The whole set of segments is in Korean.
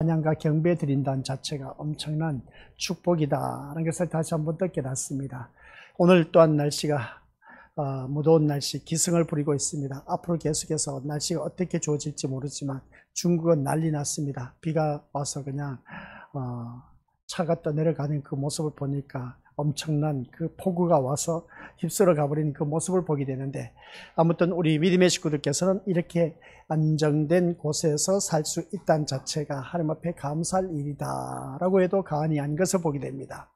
찬양과 경배 드린다는 자체가 엄청난 축복이다라는 것을 다시 한번 또 깨닫습니다. 오늘 또한 날씨가 무더운 날씨, 기승을 부리고 있습니다. 앞으로 계속해서 날씨가 어떻게 좋아질지 모르지만 중국은 난리 났습니다. 비가 와서 그냥 차가 떠내려가는 그 모습을 보니까 엄청난 그 폭우가 와서 휩쓸어 가버린 그 모습을 보게 되는데, 아무튼 우리 믿음의 식구들께서는 이렇게 안정된 곳에서 살 수 있다는 자체가 하나님 앞에 감사할 일이다 라고 해도 과언이 아닌 것을 보게 됩니다.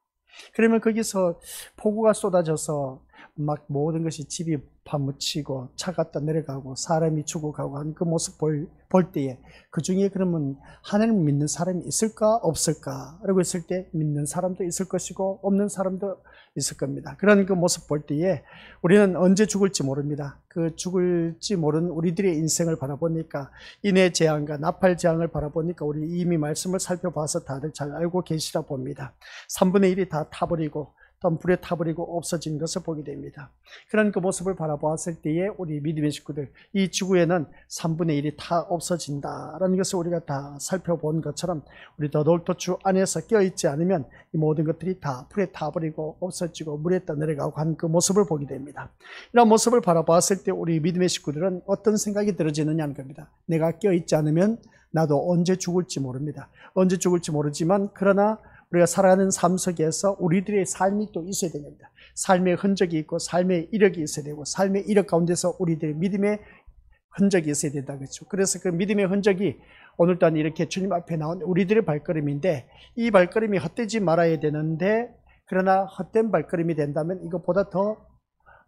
그러면 거기서 폭우가 쏟아져서 막 모든 것이 집이 파묻히고 차가 떠내려가고 사람이 죽어가고 하는 그 모습 볼 때에 그 중에 그러면 하나님을 믿는 사람이 있을까 없을까 라고 했을 때 믿는 사람도 있을 것이고 없는 사람도 있을 겁니다. 그런 그 모습 볼 때에 우리는 언제 죽을지 모릅니다. 그 죽을지 모르는 우리들의 인생을 바라보니까, 인해 재앙과 나팔 재앙을 바라보니까 우리 이미 말씀을 살펴봐서 다들 잘 알고 계시라 봅니다. 3분의 1이 다 타버리고 또 불에 타버리고 없어진 것을 보게 됩니다. 그런 그 모습을 바라보았을 때에 우리 믿음의 식구들, 이 지구에는 3분의 1이 다 없어진다라는 것을 우리가 다 살펴본 것처럼 우리 더더욱더 주 안에서 껴있지 않으면 이 모든 것들이 다 불에 타버리고 없어지고 물에 떠내려가고 하는 그 모습을 보게 됩니다. 이런 모습을 바라보았을 때 우리 믿음의 식구들은 어떤 생각이 들어지느냐 하는 겁니다. 내가 껴있지 않으면 나도 언제 죽을지 모릅니다. 언제 죽을지 모르지만 그러나 우리가 살아가는 삶 속에서 우리들의 삶이 또 있어야 됩니다. 삶의 흔적이 있고 삶의 이력이 있어야 되고, 삶의 이력 가운데서 우리들의 믿음의 흔적이 있어야 된다 그렇죠. 그래서 그 믿음의 흔적이 오늘 또한 이렇게 주님 앞에 나온 우리들의 발걸음인데, 이 발걸음이 헛되지 말아야 되는데, 그러나 헛된 발걸음이 된다면 이것보다 더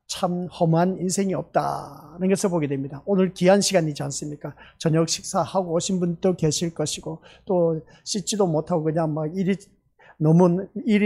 참 험한 인생이 없다는 것을 보게 됩니다. 오늘 귀한 시간이지 않습니까? 저녁 식사하고 오신 분도 계실 것이고, 또 씻지도 못하고 그냥 막 일이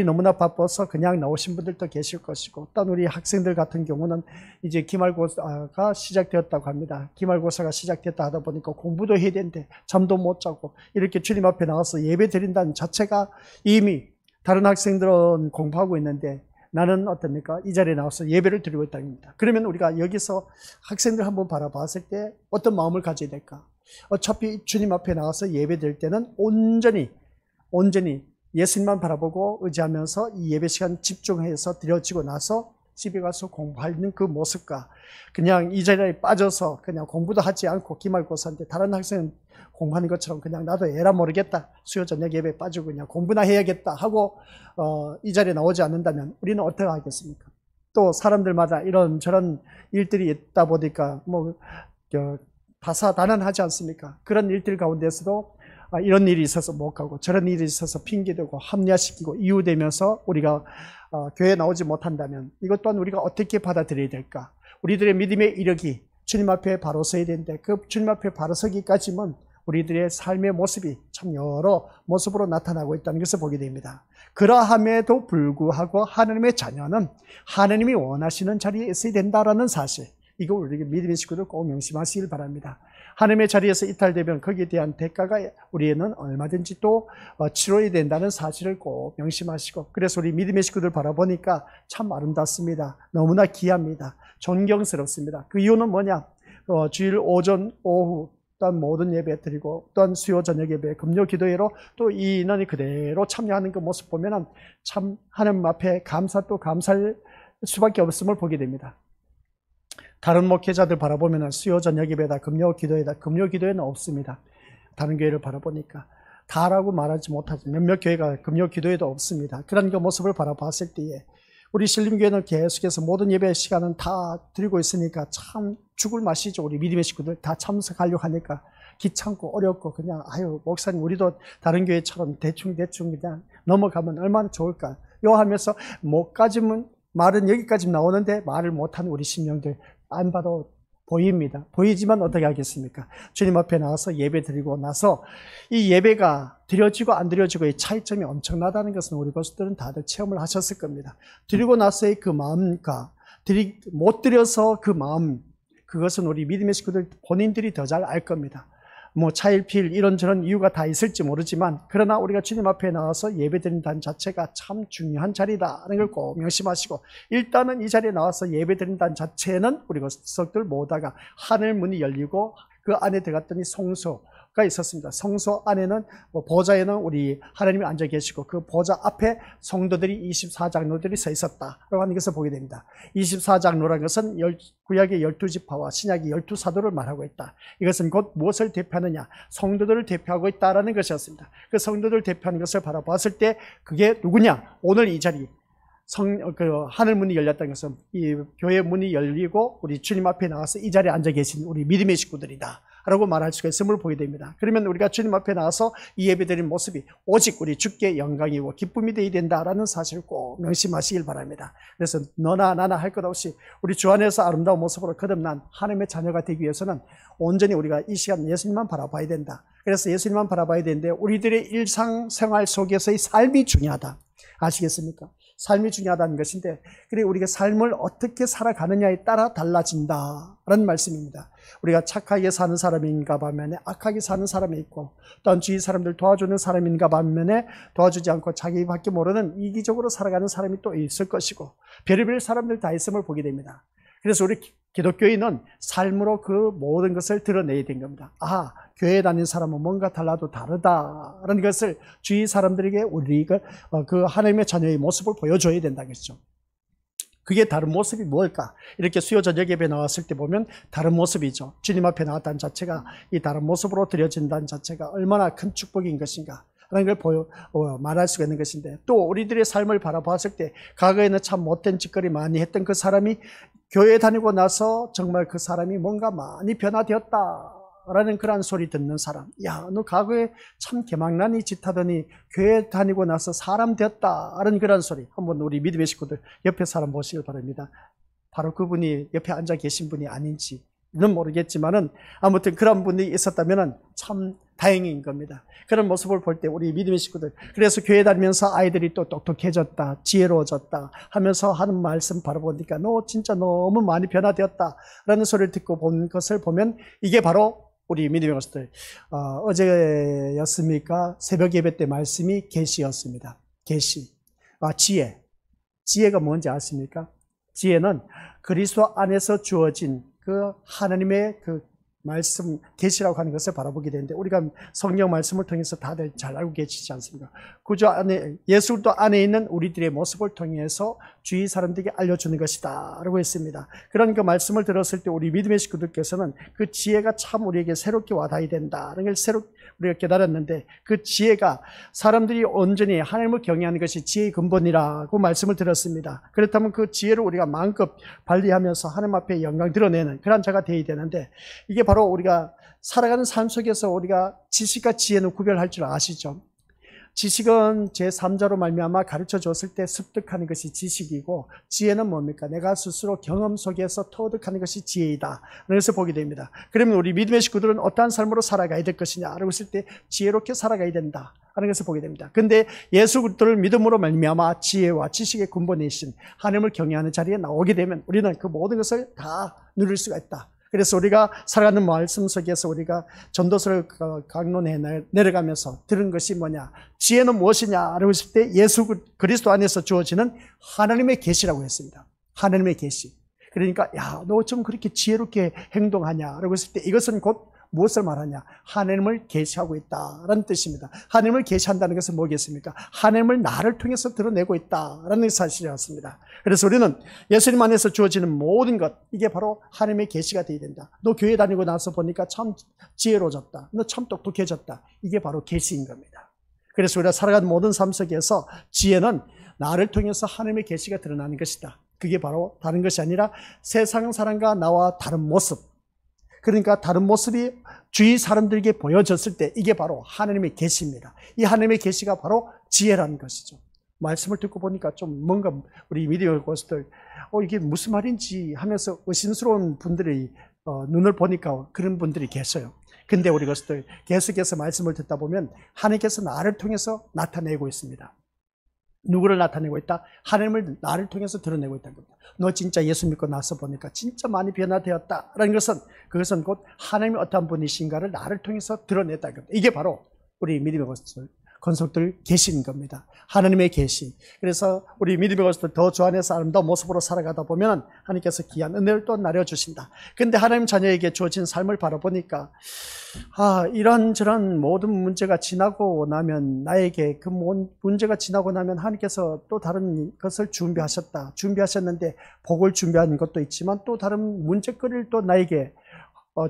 너무나 바빠서 그냥 나오신 분들도 계실 것이고, 또 우리 학생들 같은 경우는 이제 기말고사가 시작되었다고 합니다. 기말고사가 시작됐다 하다 보니까 공부도 해야 되는데 잠도 못 자고 이렇게 주님 앞에 나와서 예배 드린다는 자체가, 이미 다른 학생들은 공부하고 있는데 나는 어떻습니까? 이 자리에 나와서 예배를 드리고 있다는 겁니다. 그러면 우리가 여기서 학생들 한번 바라봤을 때 어떤 마음을 가져야 될까? 어차피 주님 앞에 나와서 예배 드릴 때는 온전히 예수님만 바라보고 의지하면서 이 예배 시간 집중해서 드려지고 나서 집에 가서 공부하는 그 모습과, 그냥 이 자리에 빠져서 그냥 공부도 하지 않고 기말고사인데 다른 학생은 공부하는 것처럼 그냥 나도 에라 모르겠다, 수요 저녁 예배에 빠지고 그냥 공부나 해야겠다 하고 이 자리에 나오지 않는다면 우리는 어떻게 하겠습니까? 또 사람들마다 이런 저런 일들이 있다 보니까 다사다난하지 않습니까? 그런 일들 가운데서도 이런 일이 있어서 못 가고 저런 일이 있어서 핑계대고 합리화시키고 이유되면서 우리가 교회에 나오지 못한다면 이것 또한 우리가 어떻게 받아들여야 될까? 우리들의 믿음의 이력이 주님 앞에 바로 서야 되는데, 그 주님 앞에 바로 서기까지는 우리들의 삶의 모습이 참 여러 모습으로 나타나고 있다는 것을 보게 됩니다. 그러함에도 불구하고 하나님의 자녀는 하나님이 원하시는 자리에 있어야 된다라는 사실, 이거 우리 믿음의 식구들 꼭 명심하시길 바랍니다. 하나님의 자리에서 이탈되면 거기에 대한 대가가 우리에는 얼마든지 또 치러야 된다는 사실을 꼭 명심하시고, 그래서 우리 믿음의 식구들 바라보니까 참 아름답습니다. 너무나 귀합니다. 존경스럽습니다. 그 이유는 뭐냐? 주일 오전 오후 또한 모든 예배 드리고, 또한 수요 저녁 예배, 금요 기도회로 또 이 인원이 그대로 참여하는 그 모습 보면은 참 하나님 앞에 감사할 수밖에 없음을 보게 됩니다. 다른 목회자들 바라보면 수요 저녁 예배다, 금요 기도회다, 금요 기도회는 없습니다. 다른 교회를 바라보니까 다라고 말하지 못하지, 몇몇 교회가 금요 기도회도 없습니다. 그런 그 모습을 바라봤을 때에 우리 신림교회는 계속해서 모든 예배 시간은 다 드리고 있으니까 참 죽을 맛이죠. 우리 믿음의 식구들 다 참석하려고 하니까 귀찮고 어렵고 그냥 목사님 우리도 다른 교회처럼 대충 그냥 넘어가면 얼마나 좋을까 요 하면서 말은 여기까지 나오는데 말을 못하는 우리 신령들 안 봐도 보입니다. 보이지만 어떻게 하겠습니까? 주님 앞에 나와서 예배 드리고 나서 이 예배가 드려지고 안 드려지고의 차이점이 엄청나다는 것은 우리 교수들은 다들 체험을 하셨을 겁니다. 드리고 나서의 그 마음과 못 드려서 그 마음, 그것은 우리 믿음의 식구들 본인들이 더 잘 알 겁니다. 차일피일 이런저런 이유가 다 있을지 모르지만, 그러나 우리가 주님 앞에 나와서 예배드린다는 자체가 참 중요한 자리다라는 걸 꼭 명심하시고, 일단은 이 자리에 나와서 예배드린다는 자체는 우리 것들 모두가 하늘 문이 열리고 그 안에 들어갔더니 성소, 보좌가 있었습니다. 성소 안에는 보좌에는 우리 하나님이 앉아 계시고 그 보좌 앞에 성도들이 24장로들이 서 있었다라고 하는 것을 보게 됩니다. 24장로라는 것은 구약의 12지파와 신약의 12사도를 말하고 있다. 이것은 곧 무엇을 대표하느냐? 성도들을 대표하고 있다라는 것이었습니다. 그 성도들을 대표하는 것을 바라봤을 때 그게 누구냐? 오늘 이 자리 하늘 문이 열렸다는 것은 이 교회 문이 열리고 우리 주님 앞에 나와서 이 자리에 앉아 계신 우리 믿음의 식구들이다 라고 말할 수가 있음을 보게 됩니다. 그러면 우리가 주님 앞에 나와서 이 예배드리는 모습이 오직 우리 주께 영광이고 기쁨이 되어야 된다라는 사실을 꼭 명심하시길 바랍니다. 그래서 너나 나나 할 것 없이 우리 주 안에서 아름다운 모습으로 거듭난 하나님의 자녀가 되기 위해서는 온전히 우리가 이 시간 예수님만 바라봐야 된다. 그래서 예수님만 바라봐야 되는데 우리들의 일상생활 속에서의 삶이 중요하다. 아시겠습니까? 삶이 중요하다는 것인데, 그래 우리가 삶을 어떻게 살아가느냐에 따라 달라진다라는 말씀입니다. 우리가 착하게 사는 사람인가 반면에 악하게 사는 사람이 있고, 또한 주위 사람들 도와주는 사람인가 반면에 도와주지 않고 자기밖에 모르는 이기적으로 살아가는 사람이 또 있을 것이고, 별의별 사람들 다 있음을 보게 됩니다. 그래서 우리 기독교인은 삶으로 그 모든 것을 드러내야 된 겁니다. 아, 교회에 다니는 사람은 뭔가 달라도 다르다라는 것을 주위 사람들에게 우리가 그 하나님의 자녀의 모습을 보여줘야 된다는 것이죠. 그게 다른 모습이 뭘까? 이렇게 수요 저녁 예배 나왔을 때 보면 다른 모습이죠. 주님 앞에 나왔다는 자체가 이 다른 모습으로 드려진다는 자체가 얼마나 큰 축복인 것인가 라는 걸 말할 수가 있는 것인데, 또 우리들의 삶을 바라봤을 때 과거에는 참 못된 짓거리 많이 했던 그 사람이 교회 다니고 나서 정말 그 사람이 뭔가 많이 변화되었다라는 그런 소리 듣는 사람, 야, 너 과거에 참 개망나니 짓하더니 교회 다니고 나서 사람 되었다라는 그런 소리, 한번 우리 믿음의 식구들 옆에 사람 보시길 바랍니다. 바로 그분이 옆에 앉아 계신 분이 아닌지는 모르겠지만은 아무튼 그런 분이 있었다면 참 다행인 겁니다. 그런 모습을 볼 때 우리 믿음의 식구들, 그래서 교회 다니면서 아이들이 또 똑똑해졌다, 지혜로워졌다 하면서 하는 말씀 바라보니까 너 진짜 너무 많이 변화되었다라는 소리를 듣고 본 것을 보면 이게 바로 우리 믿음의 것들, 어제였습니까? 새벽 예배 때 말씀이 계시였습니다. 계시, 지혜가 뭔지 아십니까? 지혜는 그리스도 안에서 주어진 그 하나님의 그 말씀, 계시라고 하는 것을 바라보게 되는데, 우리가 성경 말씀을 통해서 다들 잘 알고 계시지 않습니까? 구주 안에, 예수도 안에 있는 우리들의 모습을 통해서 주위 사람들에게 알려주는 것이다 라고 했습니다. 그런 그 말씀을 들었을 때 우리 믿음의 식구들께서는 그 지혜가 참 우리에게 새롭게 와닿아야 된다는 걸 우리가 깨달았는데, 그 지혜가 사람들이 온전히 하나님을 경외하는 것이 지혜의 근본이라고 말씀을 들었습니다. 그렇다면 그 지혜를 우리가 마음껏 발휘하면서 하나님 앞에 영광 드러내는 그런 자가 되어야 되는데, 이게 바로 우리가 살아가는 삶 속에서 우리가 지식과 지혜는 구별할 줄 아시죠? 지식은 제3자로 말미암아 가르쳐 줬을 때 습득하는 것이 지식이고, 지혜는 뭡니까? 내가 스스로 경험 속에서 터득하는 것이 지혜이다. 그래서 보게 됩니다. 그러면 우리 믿음의 식구들은 어떠한 삶으로 살아가야 될 것이냐라고 했을 때 지혜롭게 살아가야 된다 하는 것을 보게 됩니다. 근데 예수 그리스도를 믿음으로 말미암아 지혜와 지식의 근본이신 하나님을 경외하는 자리에 나오게 되면 우리는 그 모든 것을 다 누릴 수가 있다. 그래서 우리가 살아가는 말씀 속에서 우리가 전도서를 강론해 내려가면서 들은 것이 뭐냐, 지혜는 무엇이냐라고 했을 때 예수 그리스도 안에서 주어지는 하나님의 계시라고 했습니다. 하나님의 계시. 그러니까 야, 너 좀 그렇게 지혜롭게 행동하냐라고 했을 때 이것은 곧 무엇을 말하냐? 하나님을 계시하고 있다라는 뜻입니다. 하나님을 계시한다는 것은 뭐겠습니까? 하나님을 나를 통해서 드러내고 있다라는 사실이었습니다. 그래서 우리는 예수님 안에서 주어지는 모든 것, 이게 바로 하나님의 계시가 되어야 된다. 너 교회 다니고 나서 보니까 참 지혜로워졌다, 너 참 똑똑해졌다, 이게 바로 계시인 겁니다. 그래서 우리가 살아가는 모든 삶 속에서 지혜는 나를 통해서 하나님의 계시가 드러나는 것이다. 그게 바로 다른 것이 아니라 세상 사람과 나와 다른 모습, 그러니까 다른 모습이 주위 사람들에게 보여졌을 때 이게 바로 하나님의 계시입니다. 이 하나님의 계시가 바로 지혜라는 것이죠. 말씀을 듣고 보니까 좀 뭔가 우리 믿음의 것들 이게 무슨 말인지 하면서 의심스러운 분들이 눈을 보니까 그런 분들이 계세요. 근데 우리 것들 계속해서 말씀을 듣다 보면 하나님께서 나를 통해서 나타내고 있습니다. 누구를 나타내고 있다? 하나님을 나를 통해서 드러내고 있다는 겁니다. 너 진짜 예수 믿고 나서 보니까 진짜 많이 변화되었다라는 것은, 그것은 곧 하나님이 어떠한 분이신가를 나를 통해서 드러냈다는 겁니다. 이게 바로 우리 믿음의 것을 권속들 계신 겁니다. 하나님의 계시. 그래서 우리 믿음의 것을 더 주 안에서 아름다운 모습으로 살아가다 보면 하나님께서 귀한 은혜를 또 나눠주신다. 근데 하나님 자녀에게 주어진 삶을 바라보니까 이런저런 모든 문제가 지나고 나면 나에게 그 문제가 지나고 나면 하나님께서 또 다른 것을 준비하셨는데 복을 준비한 것도 있지만 또 다른 문제거리를 또 나에게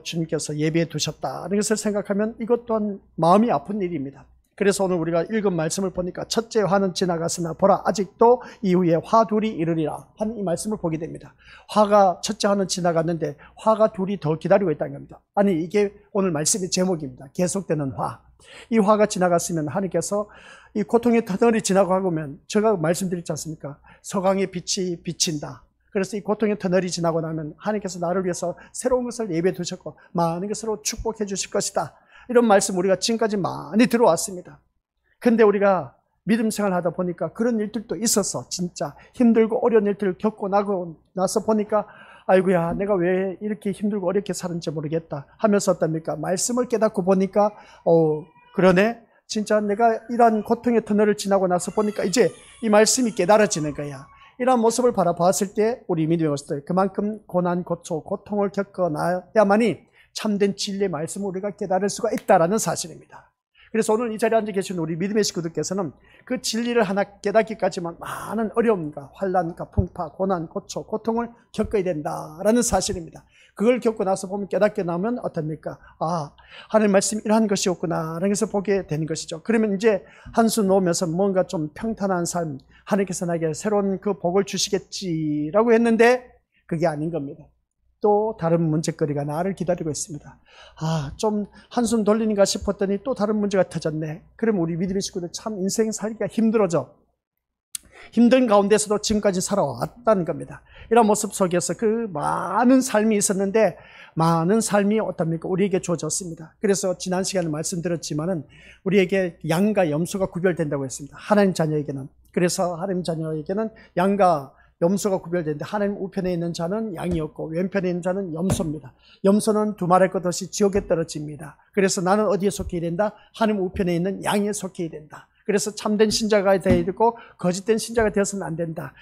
주님께서 예비해 두셨다는 것을 생각하면 이것 또한 마음이 아픈 일입니다. 그래서 오늘 우리가 읽은 말씀을 보니까 첫째 화는 지나갔으나 보라 아직도 이후에 화 둘이 이르리라 하는 이 말씀을 보게 됩니다. 첫째 화는 지나갔는데 화가 둘이 더 기다리고 있다는 겁니다. 아니 이게 오늘 말씀의 제목입니다. 계속되는 화. 이 화가 지나갔으면 하나님께서 이 고통의 터널이 지나가면 제가 말씀드렸지 않습니까? 서강의 빛이 비친다. 그래서 이 고통의 터널이 지나고 나면 하나님께서 나를 위해서 새로운 것을 예배해 두셨고 많은 것으로 축복해 주실 것이다. 이런 말씀 우리가 지금까지 많이 들어왔습니다. 근데 우리가 믿음 생활 하다 보니까 그런 일들도 있어서 진짜 힘들고 어려운 일들을 겪고 나서 보니까 아이고야 내가 왜 이렇게 힘들고 어렵게 사는지 모르겠다 하면서 어떻습니까? 말씀을 깨닫고 보니까 그러네. 진짜 내가 이러한 고통의 터널을 지나고 나서 보니까 이제 이 말씀이 깨달아지는 거야. 이러한 모습을 바라봤을 때 우리 믿음의 것들 그만큼 고난, 고통을 겪어나야만이 참된 진리의 말씀을 우리가 깨달을 수가 있다는 사실입니다. 그래서 오늘 이 자리에 앉아 계신 우리 믿음의 식구들께서는 그 진리를 하나 깨닫기까지만 많은 어려움과 환난과 풍파, 고난, 고통을 겪어야 된다라는 사실입니다. 그걸 겪고 나서 보면 깨닫게 나면 어떻습니까? 하나님 말씀이 이러한 것이었구나라는 것을 보게 되는 것이죠. 그러면 이제 한숨 놓으면서 뭔가 좀 평탄한 삶, 하나님께서 나에게 새로운 그 복을 주시겠지라고 했는데 그게 아닌 겁니다. 또 다른 문제거리가 나를 기다리고 있습니다. 좀 한숨 돌리는가 싶었더니 또 다른 문제가 터졌네. 그러면 우리 믿음의 식구들 참 인생 살기가 힘들어져. 힘든 가운데서도 지금까지 살아왔다는 겁니다. 이런 모습 속에서 그 많은 삶이 있었는데 많은 삶이 어떻습니까? 우리에게 주어졌습니다. 그래서 지난 시간에 말씀드렸지만은 우리에게 양과 염소가 구별된다고 했습니다. 하나님 자녀에게는. 그래서 하나님 자녀에게는 양과 염소가 구별되는데 하나님 우편에 있는 자는 양이었고 왼편에 있는 자는 염소입니다. 염소는 두말할 것 없이 지옥에 떨어집니다. 그래서 나는 어디에 속해야 된다? 하나님 우편에 있는 양에 속해야 된다. 그래서 참된 신자가 되어야 되고 거짓된 신자가 되어서는 안 된다.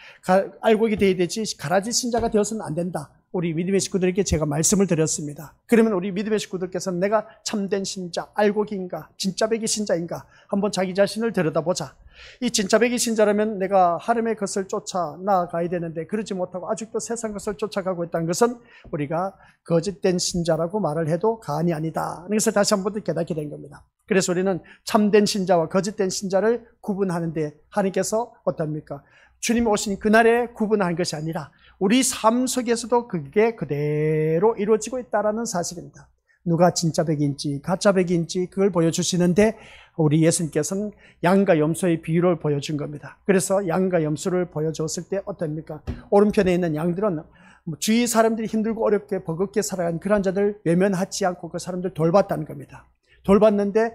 알곡이 되어야 되지 가라지 신자가 되어서는 안 된다. 우리 믿음의 식구들에게 제가 말씀을 드렸습니다. 그러면 우리 믿음의 식구들께서는 내가 참된 신자, 알곡인가, 진짜 백이 신자인가 한번 자기 자신을 들여다보자. 이 진짜 백이 신자라면 내가 하나님의 것을 쫓아 나아가야 되는데 그러지 못하고 아직도 세상 것을 쫓아가고 있다는 것은 우리가 거짓된 신자라고 말을 해도 과언이 아니다. 그래서 다시 한번 깨닫게 된 겁니다. 그래서 우리는 참된 신자와 거짓된 신자를 구분하는데 하나님께서 어떻습니까? 주님이 오신 그날에 구분한 것이 아니라 우리 삶 속에서도 그게 그대로 이루어지고 있다는 사실입니다. 누가 진짜 백인지 가짜 백인지 그걸 보여주시는데 우리 예수님께서는 양과 염소의 비유를 보여준 겁니다. 그래서 양과 염소를 보여줬을 때 어떻습니까? 오른편에 있는 양들은 주위 사람들이 힘들고 어렵게 버겁게 살아간 그런 자들 외면하지 않고 그 사람들 돌봤다는 겁니다. 돌봤는데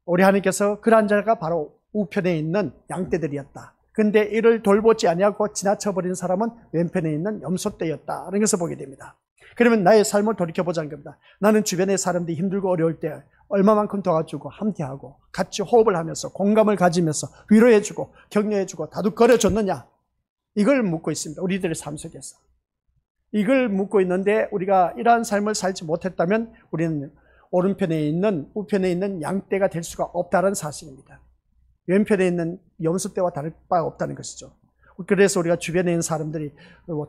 우리 하나님께서 그런 자가 바로 우편에 있는 양떼들이었다. 근데 이를 돌보지 아니하고 지나쳐버린 사람은 왼편에 있는 염소떼였다는 것을 보게 됩니다. 그러면 나의 삶을 돌이켜보자는 겁니다. 나는 주변의 사람들이 힘들고 어려울 때 얼마만큼 도와주고 함께하고 같이 호흡을 하면서 공감을 가지면서 위로해주고 격려해주고 다독거려줬느냐? 이걸 묻고 있습니다. 우리들의 삶 속에서. 이걸 묻고 있는데 우리가 이러한 삶을 살지 못했다면 우리는 오른편에 있는 우편에 있는 양떼가 될 수가 없다는 사실입니다. 왼편에 있는 염소떼와 다를 바가 없다는 것이죠. 그래서 우리가 주변에 있는 사람들이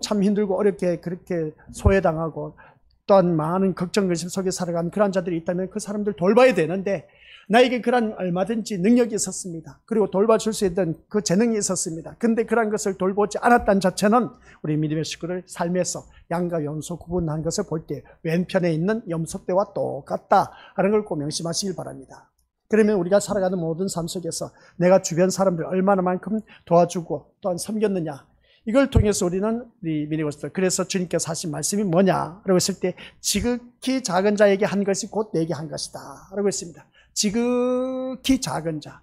참 힘들고 어렵게 그렇게 소외당하고 또한 많은 걱정 근심 속에 살아가는 그런 자들이 있다면 그 사람들 돌봐야 되는데 나에게 그런 얼마든지 능력이 있었습니다. 그리고 돌봐줄 수 있던 그 재능이 있었습니다. 근데 그런 것을 돌보지 않았다는 자체는 우리 믿음의 식구들 삶에서 양과 염소 구분한 것을 볼 때 왼편에 있는 염소떼와 똑같다 하는 걸 꼭 명심하시길 바랍니다. 그러면 우리가 살아가는 모든 삶 속에서 내가 주변 사람들 얼마나만큼 도와주고 또한 섬겼느냐 이걸 통해서 우리 믿음의 것들 그래서 주님께서 하신 말씀이 뭐냐라고 했을 때 지극히 작은 자에게 한 것이 곧 내게 한 것이다 라고 했습니다. 지극히 작은 자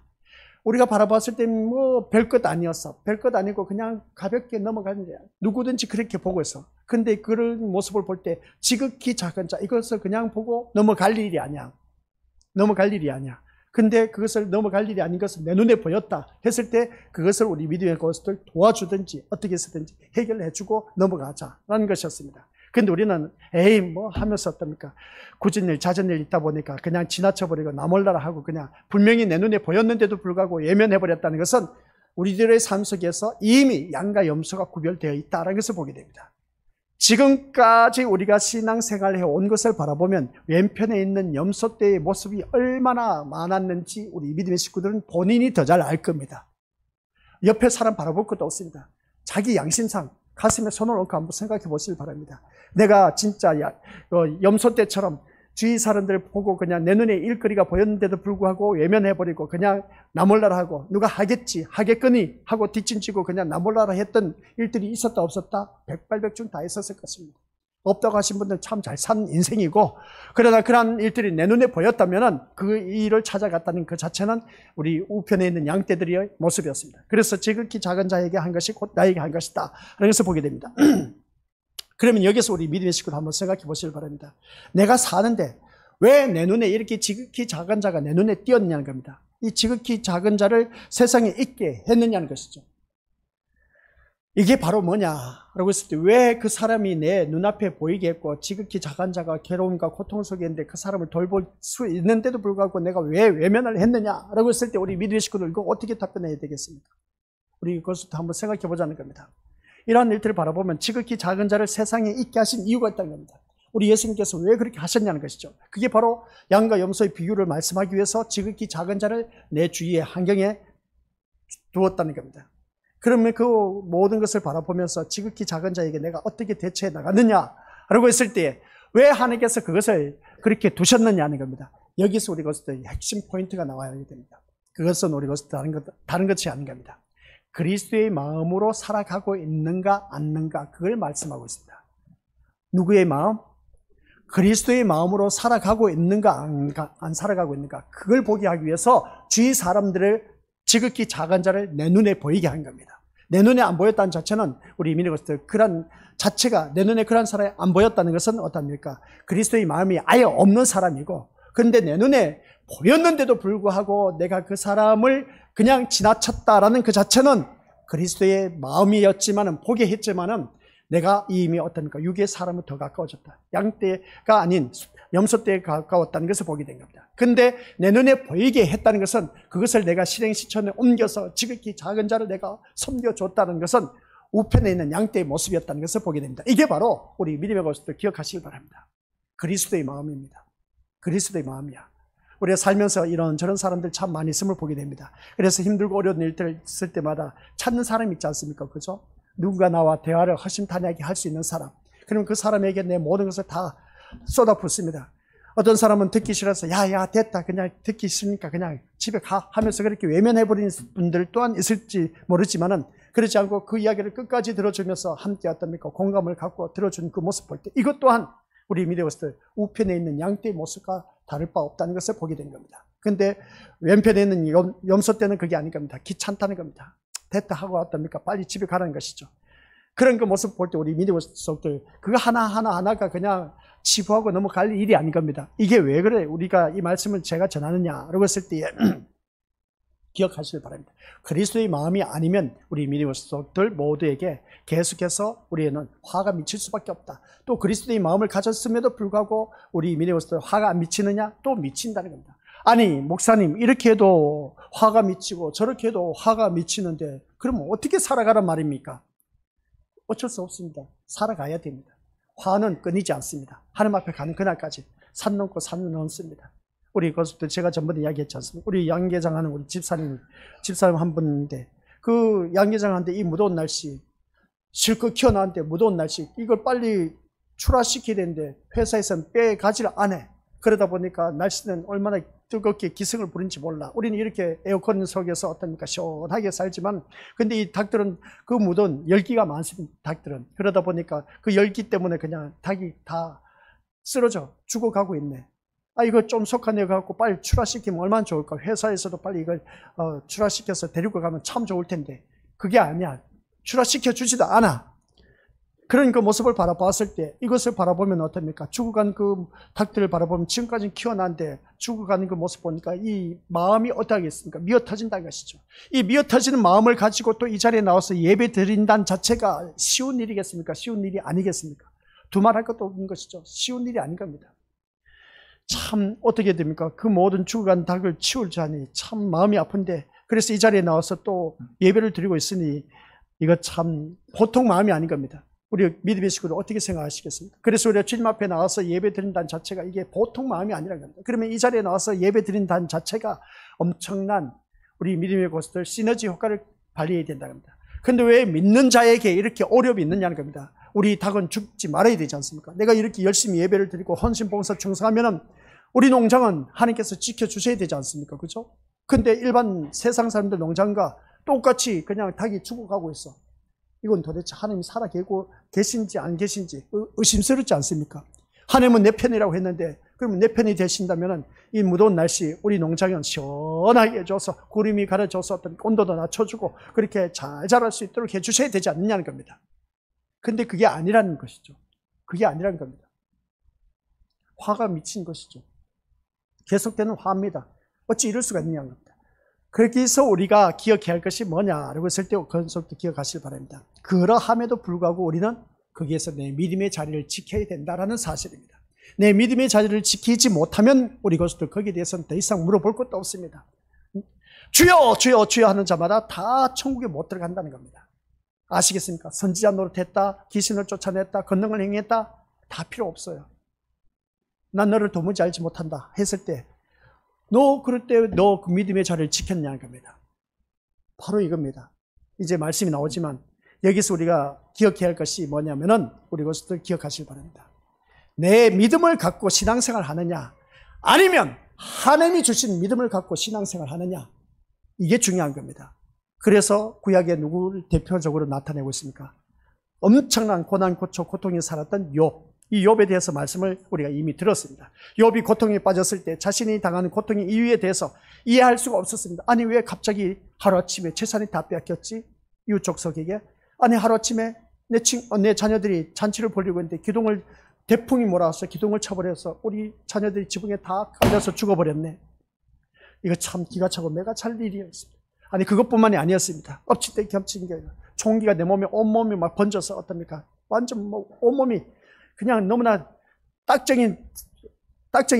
우리가 바라봤을 때 뭐 별것 아니었어. 별것 아니고 그냥 가볍게 넘어가는 거야. 누구든지 그렇게 보고 있어. 근데 그런 모습을 볼 때 지극히 작은 자 이것을 그냥 보고 넘어갈 일이 아니야. 넘어갈 일이 아니야. 근데 그것을 넘어갈 일이 아닌 것은 내 눈에 보였다 했을 때 그것을 우리 믿음의 것을 도와주든지 어떻게 해서든지 해결해주고 넘어가자라는 것이었습니다. 근데 우리는 에이 뭐 하면서 어떻습니까? 굳은 일 잦은 일 있다 보니까 그냥 지나쳐버리고 나몰라라 하고 그냥 분명히 내 눈에 보였는데도 불구하고 외면해버렸다는 것은 우리들의 삶 속에서 이미 양과 염소가 구별되어 있다는 것을 보게 됩니다. 지금까지 우리가 신앙생활을 해온 것을 바라보면 왼편에 있는 염소떼의 모습이 얼마나 많았는지 우리 믿음의 식구들은 본인이 더 잘 알 겁니다. 옆에 사람 바라볼 것도 없습니다. 자기 양심상 가슴에 손을 얹고 한번 생각해 보시기 바랍니다. 내가 진짜 염소떼처럼 주위 사람들을 보고 그냥 내 눈에 일거리가 보였는데도 불구하고 외면해버리고 그냥 나몰라라 하고 누가 하겠지 하겠거니 하고 뒷짐지고 그냥 나몰라라 했던 일들이 있었다 없었다? 백발백중 다 있었을 것입니다. 없다고 하신 분들 참 잘 산 인생이고, 그러나 그러한 일들이 내 눈에 보였다면 그 일을 찾아갔다는 그 자체는 우리 우편에 있는 양떼들의 모습이었습니다. 그래서 지극히 작은 자에게 한 것이 곧 나에게 한 것이다 라는 것을 보게 됩니다. 그러면 여기서 우리 믿음의 식구들 한번 생각해 보시길 바랍니다. 내가 사는데 왜 내 눈에 이렇게 지극히 작은 자가 내 눈에 띄었느냐는 겁니다. 이 지극히 작은 자를 세상에 있게 했느냐는 것이죠. 이게 바로 뭐냐라고 했을 때 왜 그 사람이 내 눈앞에 보이게 했고 지극히 작은 자가 괴로움과 고통 속에 있는데 그 사람을 돌볼 수 있는데도 불구하고 내가 왜 외면을 했느냐라고 했을 때 우리 믿음의 식구들 이거 어떻게 답변해야 되겠습니까? 우리 그것부터 한번 생각해 보자는 겁니다. 이러한 일들을 바라보면 지극히 작은 자를 세상에 있게 하신 이유가 있다는 겁니다. 우리 예수님께서 왜 그렇게 하셨냐는 것이죠. 그게 바로 양과 염소의 비유를 말씀하기 위해서 지극히 작은 자를 내 주위의 환경에 두었다는 겁니다. 그러면 그 모든 것을 바라보면서 지극히 작은 자에게 내가 어떻게 대처해 나갔느냐라고 했을 때 왜 하나님께서 그것을 그렇게 두셨느냐는 겁니다. 여기서 우리 것의 핵심 포인트가 나와야 됩니다. 그것은 우리 것이 다른 것이 아닌 겁니다. 그리스도의 마음으로 살아가고 있는가 않는가 그걸 말씀하고 있습니다. 누구의 마음? 그리스도의 마음으로 살아가고 있는가 안 살아가고 있는가 그걸 보게 하기 위해서 주위 사람들을 지극히 작은 자를 내 눈에 보이게 한 겁니다. 내 눈에 안 보였다는 자체는 우리 믿는 것들 그런 자체가 내 눈에 그런 사람이 안 보였다는 것은 어떻습니까? 그리스도의 마음이 아예 없는 사람이고 그런데 내 눈에 보였는데도 불구하고 내가 그 사람을 그냥 지나쳤다라는 그 자체는 그리스도의 마음이었지만은 보게 했지만은 내가 이미 어떻습니까? 육의 사람은 더 가까워졌다. 양떼가 아닌 염소떼에 가까웠다는 것을 보게 된 겁니다. 근데 내 눈에 보이게 했다는 것은 그것을 내가 실행시천에 옮겨서 지극히 작은 자를 내가 섬겨줬다는 것은 우편에 있는 양떼의 모습이었다는 것을 보게 됩니다. 이게 바로 우리 믿음의 것을 기억하시기 바랍니다. 그리스도의 마음입니다. 그리스도의 마음이야. 우리가 살면서 이런 저런 사람들 참 많이 있음을 보게 됩니다. 그래서 힘들고 어려운 일들을 있을 때마다 찾는 사람이 있지 않습니까? 그죠? 누군가 나와 대화를 허심탄회하게 할 수 있는 사람. 그러면 그 사람에게 내 모든 것을 다 쏟아붓습니다. 어떤 사람은 듣기 싫어서 야 됐다 그냥 듣기 싫으니까 그냥 집에 가 하면서 그렇게 외면해버리는 분들 또한 있을지 모르지만은 그렇지 않고 그 이야기를 끝까지 들어주면서 함께 어떻습니까? 공감을 갖고 들어주는 그 모습 볼 때 이것 또한 우리 믿음의 우편에 있는 양떼의 모습과 다를 바 없다는 것을 보게 된 겁니다. 근데 왼편에 있는 염소떼는 그게 아닌 겁니다. 귀찮다는 겁니다. 됐다 하고 어떻습니까? 빨리 집에 가라는 것이죠. 그런 그 모습 볼 때 우리 믿음의 속들 그거 하나가 그냥 치부하고 넘어갈 일이 아닌 겁니다. 이게 왜 그래? 우리가 이 말씀을 제가 전하느냐라고 했을 때에 기억하시길 바랍니다. 그리스도의 마음이 아니면 우리 믿음의 속들 모두에게 계속해서 우리에는 화가 미칠 수밖에 없다. 또 그리스도의 마음을 가졌음에도 불구하고 우리 믿음의 속들 화가 안 미치느냐? 또 미친다는 겁니다. 아니 목사님 이렇게 해도 화가 미치고 저렇게 해도 화가 미치는데 그러면 어떻게 살아가란 말입니까? 어쩔 수 없습니다. 살아가야 됩니다. 화는 끊이지 않습니다. 하나님 앞에 가는 그날까지 산 넘고 산 넘습니다. 우리 그것도 제가 전번에 이야기했지 않습니까? 우리 양계장 하는 우리 집사님 한 분인데 그 양계장한테 이 무더운 날씨 실컷 키워놨는데 무더운 날씨 이걸 빨리 출하시켜야 되는데 회사에서는 빼가지를 안 해. 그러다 보니까 날씨는 얼마나 뜨겁게 기승을 부린지 몰라. 우리는 이렇게 에어컨 속에서 어떻습니까? 시원하게 살지만 근데 이 닭들은 그 무더운 열기가 많습니다. 닭들은. 그러다 보니까 그 열기 때문에 그냥 닭이 다 쓰러져 죽어가고 있네. 아 이거 좀 속아내갖고 빨리 출하시키면 얼마나 좋을까. 회사에서도 빨리 이걸 출하시켜서 데리고 가면 참 좋을 텐데 그게 아니야. 출하시켜 주지도 않아. 그런 그 모습을 바라봤을 때 이것을 바라보면 어떻습니까? 죽어간 그 닭들을 바라보면 지금까지는 키워놨는데 죽어가는 그 모습 보니까 이 마음이 어떠하겠습니까? 미어터진다는 것이죠. 이 미어터지는 마음을 가지고 또 이 자리에 나와서 예배 드린다는 자체가 쉬운 일이겠습니까? 쉬운 일이 아니겠습니까? 두말할 것도 없는 것이죠. 쉬운 일이 아닌 겁니다. 참 어떻게 됩니까? 그 모든 죽어간 닭을 치울자니 참 마음이 아픈데, 그래서 이 자리에 나와서 또 예배를 드리고 있으니 이거 참 보통 마음이 아닌 겁니다. 우리 믿음의 식구들 어떻게 생각하시겠습니까? 그래서 우리가 주님 앞에 나와서 예배 드린다는 자체가 이게 보통 마음이 아니라는 겁니다. 그러면 이 자리에 나와서 예배 드린다는 자체가 엄청난 우리 믿음의 고수들 시너지 효과를 발휘해야 된다는 겁니다. 그런데 왜 믿는 자에게 이렇게 어려움이 있느냐는 겁니다. 우리 닭은 죽지 말아야 되지 않습니까? 내가 이렇게 열심히 예배를 드리고 헌신봉사 충성하면은 우리 농장은 하나님께서 지켜주셔야 되지 않습니까? 그죠? 근데 일반 세상 사람들 농장과 똑같이 그냥 닭이 죽어가고 있어. 이건 도대체 하나님이 살아계고 계신지 안 계신지 의심스럽지 않습니까? 하나님은 내 편이라고 했는데, 그러면 내 편이 되신다면 이 무더운 날씨 우리 농장은 시원하게 해줘서 구름이 가려줘서 어떤 온도도 낮춰주고 그렇게 잘 자랄 수 있도록 해주셔야 되지 않느냐는 겁니다. 근데 그게 아니라는 것이죠. 그게 아니라는 겁니다. 화가 미친 것이죠. 계속되는 화입니다. 어찌 이럴 수가 있느냐는 겁니다. 그렇게 해서 우리가 기억해야 할 것이 뭐냐라고 했을 때 그것부터 기억하시기 바랍니다. 그러함에도 불구하고 우리는 거기에서 내 믿음의 자리를 지켜야 된다라는 사실입니다. 내 믿음의 자리를 지키지 못하면 우리 것들 거기에 대해서는 더 이상 물어볼 것도 없습니다. 주여 주여 주여 하는 자마다 다 천국에 못 들어간다는 겁니다. 아시겠습니까? 선지자 노릇했다, 귀신을 쫓아냈다, 권능을 행했다, 다 필요 없어요. 난 너를 도무지 알지 못한다 했을 때 너 그럴 때 너 그 믿음의 자리를 지켰냐는 겁니다. 바로 이겁니다. 이제 말씀이 나오지만 여기서 우리가 기억해야 할 것이 뭐냐면은 우리 것들 기억하시기 바랍니다. 내 믿음을 갖고 신앙생활 하느냐, 아니면 하나님이 주신 믿음을 갖고 신앙생활 하느냐, 이게 중요한 겁니다. 그래서 구약에 누구를 대표적으로 나타내고 있습니까? 엄청난 고난 고초 고통에 살았던 욥. 이 욥에 대해서 말씀을 우리가 이미 들었습니다. 욥이 고통에 빠졌을 때 자신이 당하는 고통의 이유에 대해서 이해할 수가 없었습니다. 아니 왜 갑자기 하루아침에 재산이 다 뺏겼지? 이웃 족속에게. 아니 하루아침에 내 자녀들이 잔치를 벌이고 있는데 기둥을 대풍이 몰아와서 기둥을 쳐버려서 우리 자녀들이 지붕에 다 깔려서 죽어버렸네. 이거 참 기가 차고 매가 찰 일이었습니다. 아니 그것뿐만이 아니었습니다. 엎친 데 겹친 게 총기가 내 몸에 온몸이 막 번져서 어떻습니까? 완전 뭐 온몸이 그냥 너무나 딱정이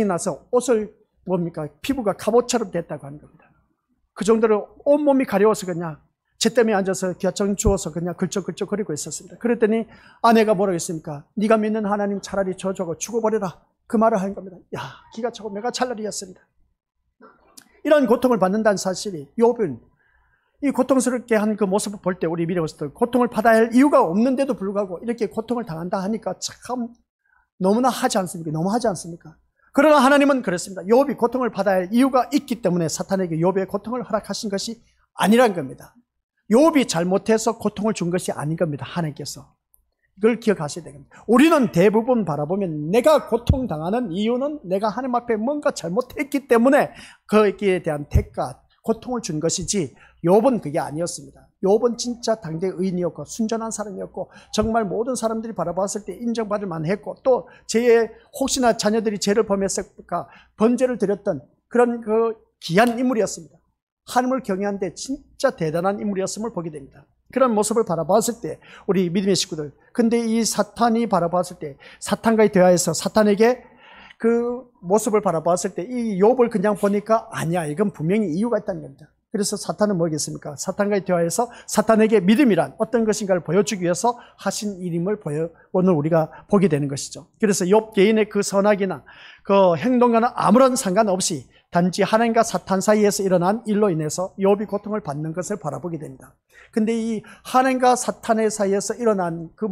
나서 옷을 뭡니까? 피부가 갑옷처럼 됐다고 하는 겁니다. 그 정도로 온몸이 가려워서 그냥 잿더미에 앉아서 기아청 주워서 그냥 걸쩍걸쩍거리고 있었습니다. 그랬더니 아내가 뭐라고 했습니까? 네가 믿는 하나님 차라리 저주고 죽어버려라. 그 말을 한 겁니다. 야, 기가 차고 매가 찰 일이었습니다. 이런 고통을 받는다는 사실이 욥은 이 고통스럽게 한 그 모습을 볼 때 우리 믿음으로서 고통을 받아야 할 이유가 없는데도 불구하고 이렇게 고통을 당한다 하니까 참 너무나 하지 않습니까? 너무 하지 않습니까? 그러나 하나님은 그렇습니다. 욥이 고통을 받아야 할 이유가 있기 때문에 사탄에게 욥의 고통을 허락하신 것이 아니란 겁니다. 욥이 잘못해서 고통을 준 것이 아닌 겁니다. 하나님께서. 이걸 기억하셔야 됩니다. 우리는 대부분 바라보면 내가 고통당하는 이유는 내가 하나님 앞에 뭔가 잘못했기 때문에 거기에 대한 대가, 고통을 준 것이지 욥은 그게 아니었습니다. 욥은 진짜 당대의 의인이었고 순전한 사람이었고 정말 모든 사람들이 바라봤을 때 인정받을 만했고 또 혹시나 자녀들이 죄를 범했을까 번제를 드렸던 그런 그 귀한 인물이었습니다. 하나님을 경외하는데 진짜 대단한 인물이었음을 보게 됩니다. 그런 모습을 바라봤을 때 우리 믿음의 식구들, 근데 이 사탄이 바라봤을 때 사탄과의 대화에서 사탄에게 그 모습을 바라봤을 때 이 욥을 그냥 보니까 아니야, 이건 분명히 이유가 있다는 겁니다. 그래서 사탄은 뭐겠습니까? 사탄과의 대화에서 사탄에게 믿음이란 어떤 것인가를 보여주기 위해서 하신 일임을 오늘 우리가 보게 되는 것이죠. 그래서 욥 개인의 그 선악이나 그 행동과는 아무런 상관없이 단지 하나님과 사탄 사이에서 일어난 일로 인해서 욥이 고통을 받는 것을 바라보게 됩니다. 근데 이 하나님과 사탄의 사이에서 일어난 그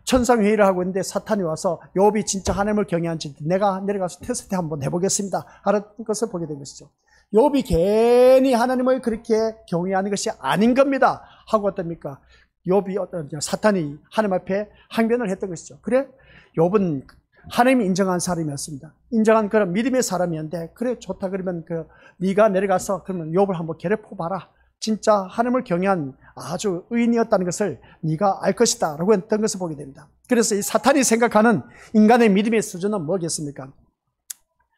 천상회의를 하고 있는데 사탄이 와서 욥이 진짜 하나님을 경외한지 내가 내려가서 테스트 한번 해보겠습니다 하는 것을 보게 된 것이죠. 욥이 괜히 하나님을 그렇게 경외하는 것이 아닌 겁니다 하고 어떻습니까? 욥이 사탄이 하나님 앞에 항변을 했던 것이죠. 그래? 욥은 하나님이 인정한 사람이었습니다. 인정한 그런 믿음의 사람이었는데 그래 좋다 그러면 네가 내려가서 그러면 욥을 한번 괴롭혀 봐라. 진짜 하나님을 경외한 아주 의인이었다는 것을 네가 알 것이다 라고 했던 것을 보게 됩니다. 그래서 이 사탄이 생각하는 인간의 믿음의 수준은 뭐겠습니까?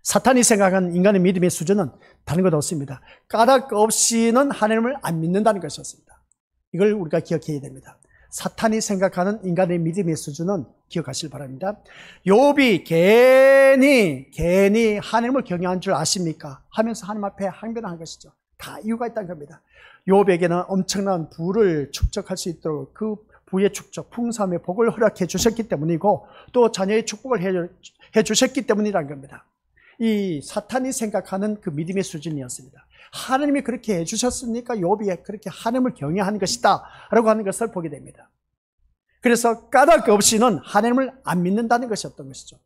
사탄이 생각하는 인간의 믿음의 수준은 다른 것 없습니다. 까닭 없이는 하나님을 안 믿는다는 것이었습니다. 이걸 우리가 기억해야 됩니다. 사탄이 생각하는 인간의 믿음의 수준은 기억하시길 바랍니다. 욥이 괜히 하나님을 경외한 줄 아십니까? 하면서 하나님 앞에 항변한 것이죠. 다 이유가 있다는 겁니다. 욥에게는 엄청난 부를 축적할 수 있도록 그 부의 축적, 풍성함의 복을 허락해 주셨기 때문이고 또 자녀의 축복을 해 주셨기 때문이라는 겁니다. 이 사탄이 생각하는 그 믿음의 수준이었습니다. 하나님이 그렇게 해주셨으니까 욥이 그렇게 하나님을 경외하는 것이다 라고 하는 것을 보게 됩니다. 그래서 까닭 없이는 하나님을 안 믿는다는 것이었던 것이죠.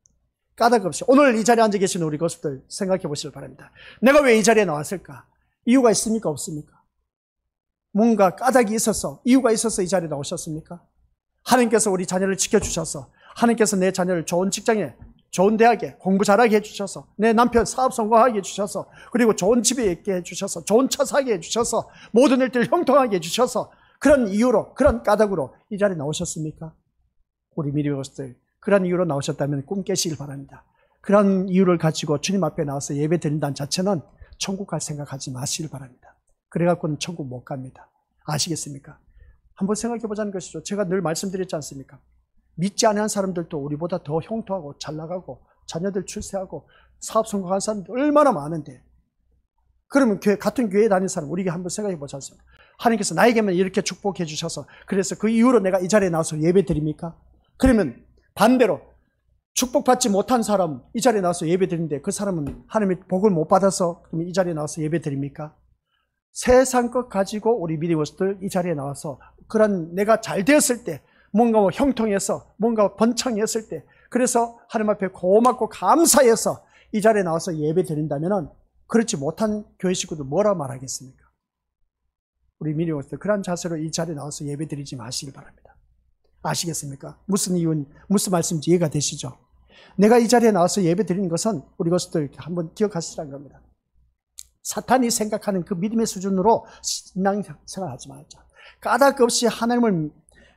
까닭 없이. 오늘 이 자리에 앉아 계신 우리 고수들 생각해 보시길 바랍니다. 내가 왜 이 자리에 나왔을까? 이유가 있습니까? 없습니까? 뭔가 까닭이 있어서, 이유가 있어서 이 자리에 나오셨습니까? 하나님께서 우리 자녀를 지켜주셔서, 하나님께서 내 자녀를 좋은 직장에, 좋은 대학에 공부 잘하게 해주셔서, 내 남편 사업 성공하게 해주셔서, 그리고 좋은 집에 있게 해주셔서, 좋은 차 사게 해주셔서, 모든 일들을 형통하게 해주셔서, 그런 이유로, 그런 까닭으로 이 자리에 나오셨습니까? 우리 믿음의 것들, 그런 이유로 나오셨다면 꿈 깨시길 바랍니다. 그런 이유를 가지고 주님 앞에 나와서 예배 드린다는 자체는 천국 갈 생각하지 마시길 바랍니다. 그래갖고는 천국 못 갑니다. 아시겠습니까? 한번 생각해 보자는 것이죠. 제가 늘 말씀드렸지 않습니까? 믿지 않는 사람들도 우리보다 더 형통하고 잘 나가고 자녀들 출세하고 사업 성공한 사람들 얼마나 많은데, 그러면 같은 교회에 다니는 사람 우리에게 한번 생각해 보지 않습니까? 하나님께서 나에게만 이렇게 축복해 주셔서 그래서 그 이후로 내가 이 자리에 나와서 예배 드립니까? 그러면 반대로 축복받지 못한 사람 이 자리에 나와서 예배 드리는데 그 사람은 하나님의 복을 못 받아서 그러면 이 자리에 나와서 예배 드립니까? 세상 것 가지고 우리 믿음의 것들 이 자리에 나와서 그런 내가 잘 되었을 때 뭔가 형통해서 뭔가 번창했을 때 그래서 하나님 앞에 고맙고 감사해서 이 자리에 나와서 예배 드린다면 그렇지 못한 교회 식구들 뭐라 말하겠습니까? 우리 믿음의 것들 그런 자세로 이 자리에 나와서 예배 드리지 마시길 바랍니다. 아시겠습니까? 무슨 이유, 무슨 말씀인지 이해가 되시죠? 내가 이 자리에 나와서 예배 드리는 것은 우리 것들 한번 기억하시라는 겁니다. 사탄이 생각하는 그 믿음의 수준으로 신앙생활하지 말자. 까닭 없이 하나님을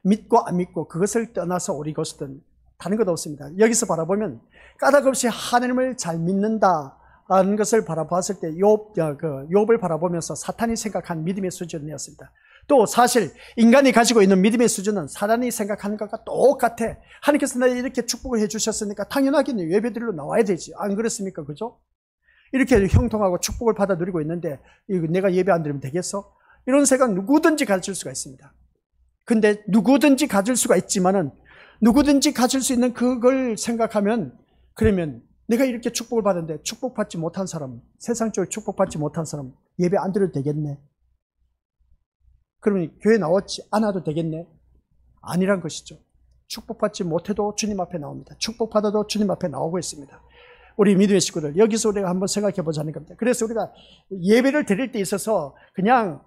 믿고 안 믿고 그것을 떠나서 우리 것들은 다른 것 없습니다. 여기서 바라보면 까닭 없이 하나님을 잘 믿는다라는 것을 바라봤을 때 욥을 바라보면서 사탄이 생각한 믿음의 수준이었습니다. 또 사실 인간이 가지고 있는 믿음의 수준은 사탄이 생각하는 것과 똑같아. 하나님께서 나에게 이렇게 축복을 해주셨으니까 당연하게 예배드리러 나와야 되지. 안 그렇습니까? 그죠? 이렇게 형통하고 축복을 받아 누리고 있는데 내가 예배 안 드리면 되겠어? 이런 생각 누구든지 가질 수가 있습니다. 근데 누구든지 가질 수가 있지만은 누구든지 가질 수 있는 그걸 생각하면 그러면 내가 이렇게 축복을 받았는데 축복받지 못한 사람, 세상적으로 축복받지 못한 사람 예배 안 드려도 되겠네? 그러면 교회 나왔지 않아도 되겠네? 아니란 것이죠. 축복받지 못해도 주님 앞에 나옵니다. 축복받아도 주님 앞에 나오고 있습니다. 우리 믿음의 식구들 여기서 우리가 한번 생각해 보자는 겁니다. 그래서 우리가 예배를 드릴 때 있어서 그냥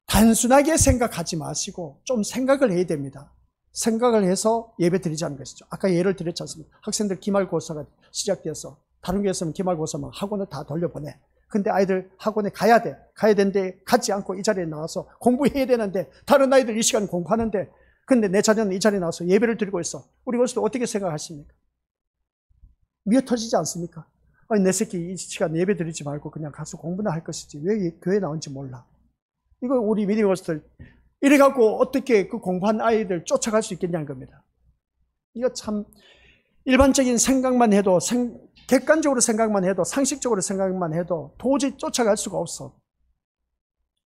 단순하게 생각하지 마시고 좀 생각을 해야 됩니다. 생각을 해서 예배 드리자는 것이죠. 아까 예를 드렸지 않습니까? 학생들 기말고사가 시작되어서 다른 교회에서는 기말고사만 학원을 다 돌려보내. 근데 아이들 학원에 가야 돼. 가야 되는데 가지 않고 이 자리에 나와서 공부해야 되는데 다른 아이들 이 시간 공부하는데 근데 내 자녀는 이 자리에 나와서 예배를 드리고 있어. 우리 것도 어떻게 생각하십니까? 미어 터지지 않습니까? 아니 내 새끼 이 시간 예배 드리지 말고 그냥 가서 공부나 할 것이지 왜 교회 나온지 몰라. 이거 우리 믿음의 것들 이래갖고 어떻게 그 공부한 아이들 쫓아갈 수 있겠냐는 겁니다. 이거 참 일반적인 생각만 해도 객관적으로 생각만 해도 상식적으로 생각만 해도 도저히 쫓아갈 수가 없어.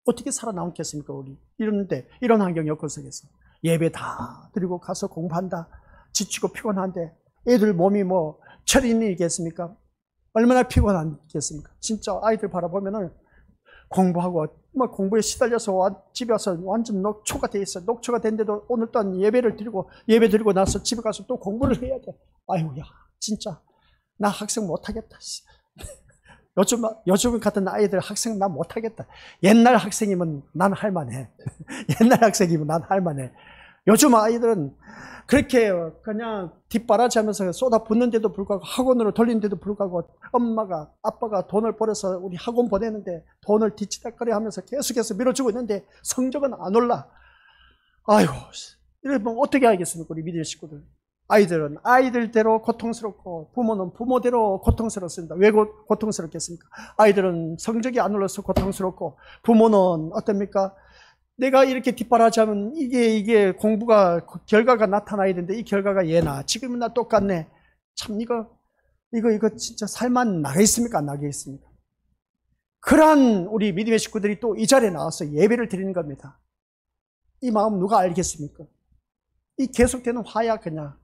어떻게 살아남겠습니까 우리? 이러는데 이런 환경 여건 속에서 예배 다 드리고 가서 공부한다. 지치고 피곤한데 애들 몸이 뭐 철인이겠습니까? 얼마나 피곤하겠습니까? 진짜 아이들 바라보면은 공부하고 뭐 공부에 시달려서 집에 와서 완전 녹초가 돼 있어. 녹초가 된데도 오늘 또한 예배 드리고 나서 집에 가서 또 공부를 해야 돼. 아이고야 진짜 나 학생 못하겠다. 요즘 같은 아이들 학생 나 못하겠다. 옛날 학생이면 난 할만해. 옛날 학생이면 난 할만해. 요즘 아이들은 그렇게 그냥 뒷바라지하면서 쏟아붓는데도 불구하고 학원으로 돌리는데도 불구하고 엄마가 아빠가 돈을 벌어서 우리 학원 보내는데 돈을 뒤치다거리 하면서 계속해서 밀어주고 있는데 성적은 안 올라. 아이고, 이러면 어떻게 하겠습니까? 우리 믿을 식구들. 아이들은 아이들대로 고통스럽고 부모는 부모대로 고통스럽습니다. 왜 고통스럽겠습니까? 아이들은 성적이 안 올라서 고통스럽고 부모는 어떻습니까? 내가 이렇게 뒷바라지하면 이게 공부가 결과가 나타나야 되는데 이 결과가 얘나 지금이나 똑같네. 참 이거 진짜 살만 나겠습니까? 안 나겠습니까? 그러한 우리 믿음의 식구들이 또 이 자리에 나와서 예배를 드리는 겁니다. 이 마음 누가 알겠습니까? 이 계속되는 화야 그냥.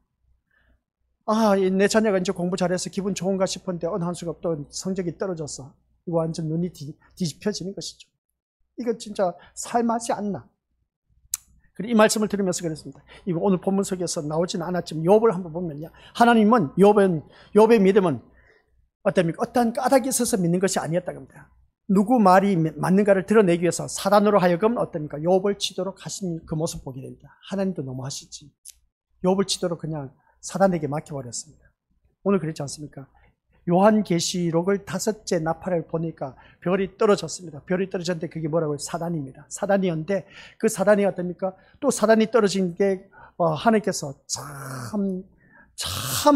내 자녀가 이제 공부 잘해서 기분 좋은가 싶은데 어느 한순간 또 성적이 떨어졌어. 이거 완전 눈이 뒤집혀지는 것이죠. 이거 진짜 살맛이 안 나. 이 말씀을 들으면서 그랬습니다. 이거 오늘 본문 속에서 나오지는 않았지만 욥을 한번 보면요. 하나님은 욥의 믿음은 어떻습니까? 어떠한 까닭이 있어서 믿는 것이 아니었다고 합니다. 누구 말이 맞는가를 드러내기 위해서 사단으로 하여금 어떻습니까? 욥을 치도록 하신 그 모습 보게 됩니다. 하나님도 너무 하시지. 욥을 치도록 그냥 사단에게 맡겨버렸습니다. 오늘 그렇지 않습니까? 요한계시록을 5째 나팔을 보니까 별이 떨어졌습니다. 별이 떨어졌는데 그게 뭐라고요? 사단입니다. 사단이었는데 그 사단이 어떻습니까? 또 사단이 떨어진 게 하나님께서 참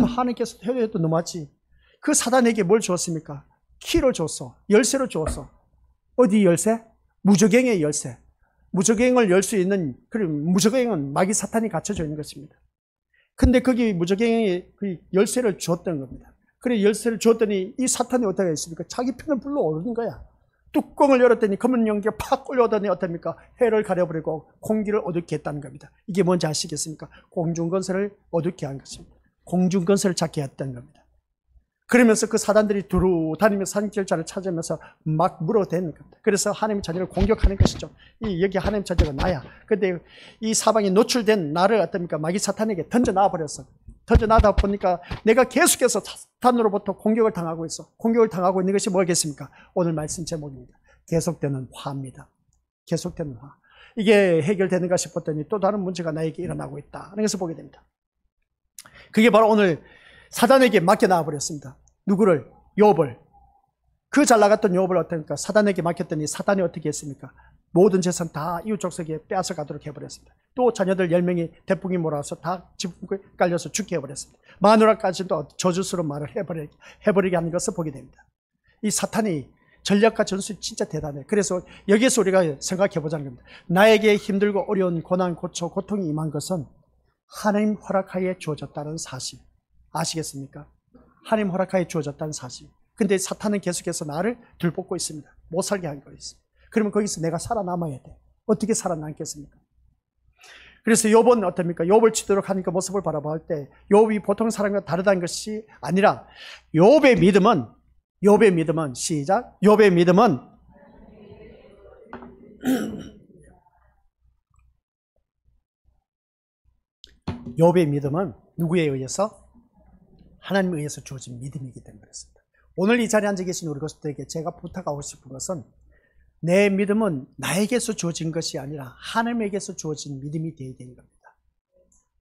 하나님께서 해도 너무하지. 그 사단에게 뭘 주었습니까? 키를 줬어. 열쇠를 주었어. 어디 열쇠? 무저갱의 열쇠. 무저갱을 열 수 있는, 그럼 무저갱은 마귀 사탄이 갇혀져 있는 것입니다. 근데 거기 무저갱의 그 열쇠를 주었던 겁니다. 그래 열쇠를 주었더니 이 사탄이 어떻게 했습니까? 자기 편을 불러오르는 거야. 뚜껑을 열었더니 검은 연기가 팍 끌려오더니 어떻습니까? 해를 가려버리고 공기를 어둡게 했다는 겁니다. 이게 뭔지 아시겠습니까? 공중건설을 어둡게 한 것입니다. 공중건설을 찾게 했던 겁니다. 그러면서 그 사단들이 두루 다니면서 산길자를 찾으면서 막 물어대는 겁니다. 그래서 하나님의 자녀를 공격하는 것이죠. 여기 하나님의 자녀가 나야. 근데 이 사방에 노출된 나를 어떻습니까? 마귀 사탄에게 던져놔 버렸어. 던져놔다 보니까 내가 계속해서 사탄으로부터 공격을 당하고 있어. 공격을 당하고 있는 것이 뭐겠습니까? 오늘 말씀 제목입니다. 계속되는 화입니다. 계속되는 화. 이게 해결되는가 싶었더니 또 다른 문제가 나에게 일어나고 있다. 그래서 보게 됩니다. 그게 바로 오늘 사단에게 맡겨놔 버렸습니다. 누구를? 욥을. 그 잘 나갔던 욥을 어떻습니까? 사단에게 맡겼더니 사단이 어떻게 했습니까? 모든 재산 다 이웃 족속에 빼앗아 가도록 해버렸습니다. 또 자녀들 10명이 대풍이 몰아서 다 지붕에 깔려서 죽게 해버렸습니다. 마누라까지도 저주스러운 말을 해버리게 하는 것을 보게 됩니다. 이 사탄이 전략과 전술이 진짜 대단해. 그래서 여기에서 우리가 생각해 보자는 겁니다. 나에게 힘들고 어려운 고난, 고통이 임한 것은 하나님 허락하에 주어졌다는 사실. 아시겠습니까? 하나님 허락하에 주어졌다는 사실. 근데 사탄은 계속해서 나를 들볶고 있습니다. 못 살게 한 거였습니다. 그러면 거기서 내가 살아남아야 돼. 어떻게 살아남겠습니까? 그래서 욥은 어떻습니까? 욥을 치도록 하는 그 모습을 바라볼 때 욥이 보통 사람과 다르다는 것이 아니라 욥의 믿음은 시작. 욥의 믿음은 누구에 의해서? 하나님에 의해서 주어진 믿음이기 때문에 그렇습니다. 오늘 이 자리에 앉아 계신 우리 것들에게 제가 부탁하고 싶은 것은 내 믿음은 나에게서 주어진 것이 아니라 하나님에게서 주어진 믿음이 되어야 되는 겁니다.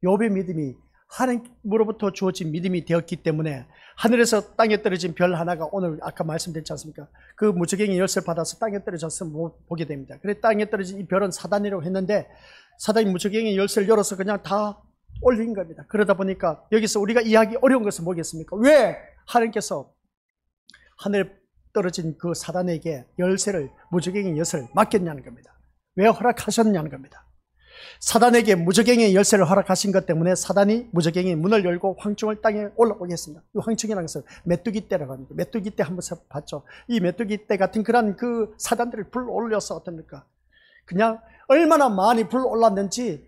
욥의 믿음이 하나님으로부터 주어진 믿음이 되었기 때문에 하늘에서 땅에 떨어진 별 하나가 오늘 아까 말씀드렸지 않습니까? 그 무저갱이 열쇠를 받아서 땅에 떨어져서 보게 됩니다. 그래 땅에 떨어진 이 별은 사단이라고 했는데 사단이 무저갱이 열쇠를 열어서 그냥 다 올린 겁니다. 그러다 보니까 여기서 우리가 이해하기 어려운 것은 뭐겠습니까? 왜 하나님께서 하늘에 떨어진 그 사단에게 열쇠를, 무저갱의 열쇠를 맡겼냐는 겁니다. 왜 허락하셨냐는 겁니다. 사단에게 무저갱의 열쇠를 허락하신 것 때문에 사단이 무저갱의 문을 열고 황충을 땅에 올라오게 했습니다. 이 황충이라는 것은 메뚜기 떼라고 합니다. 메뚜기 떼 한번 봤죠? 이 메뚜기 떼 같은 그런 그 사단들을 불올려서 어떻습니까? 그냥 얼마나 많이 불올랐는지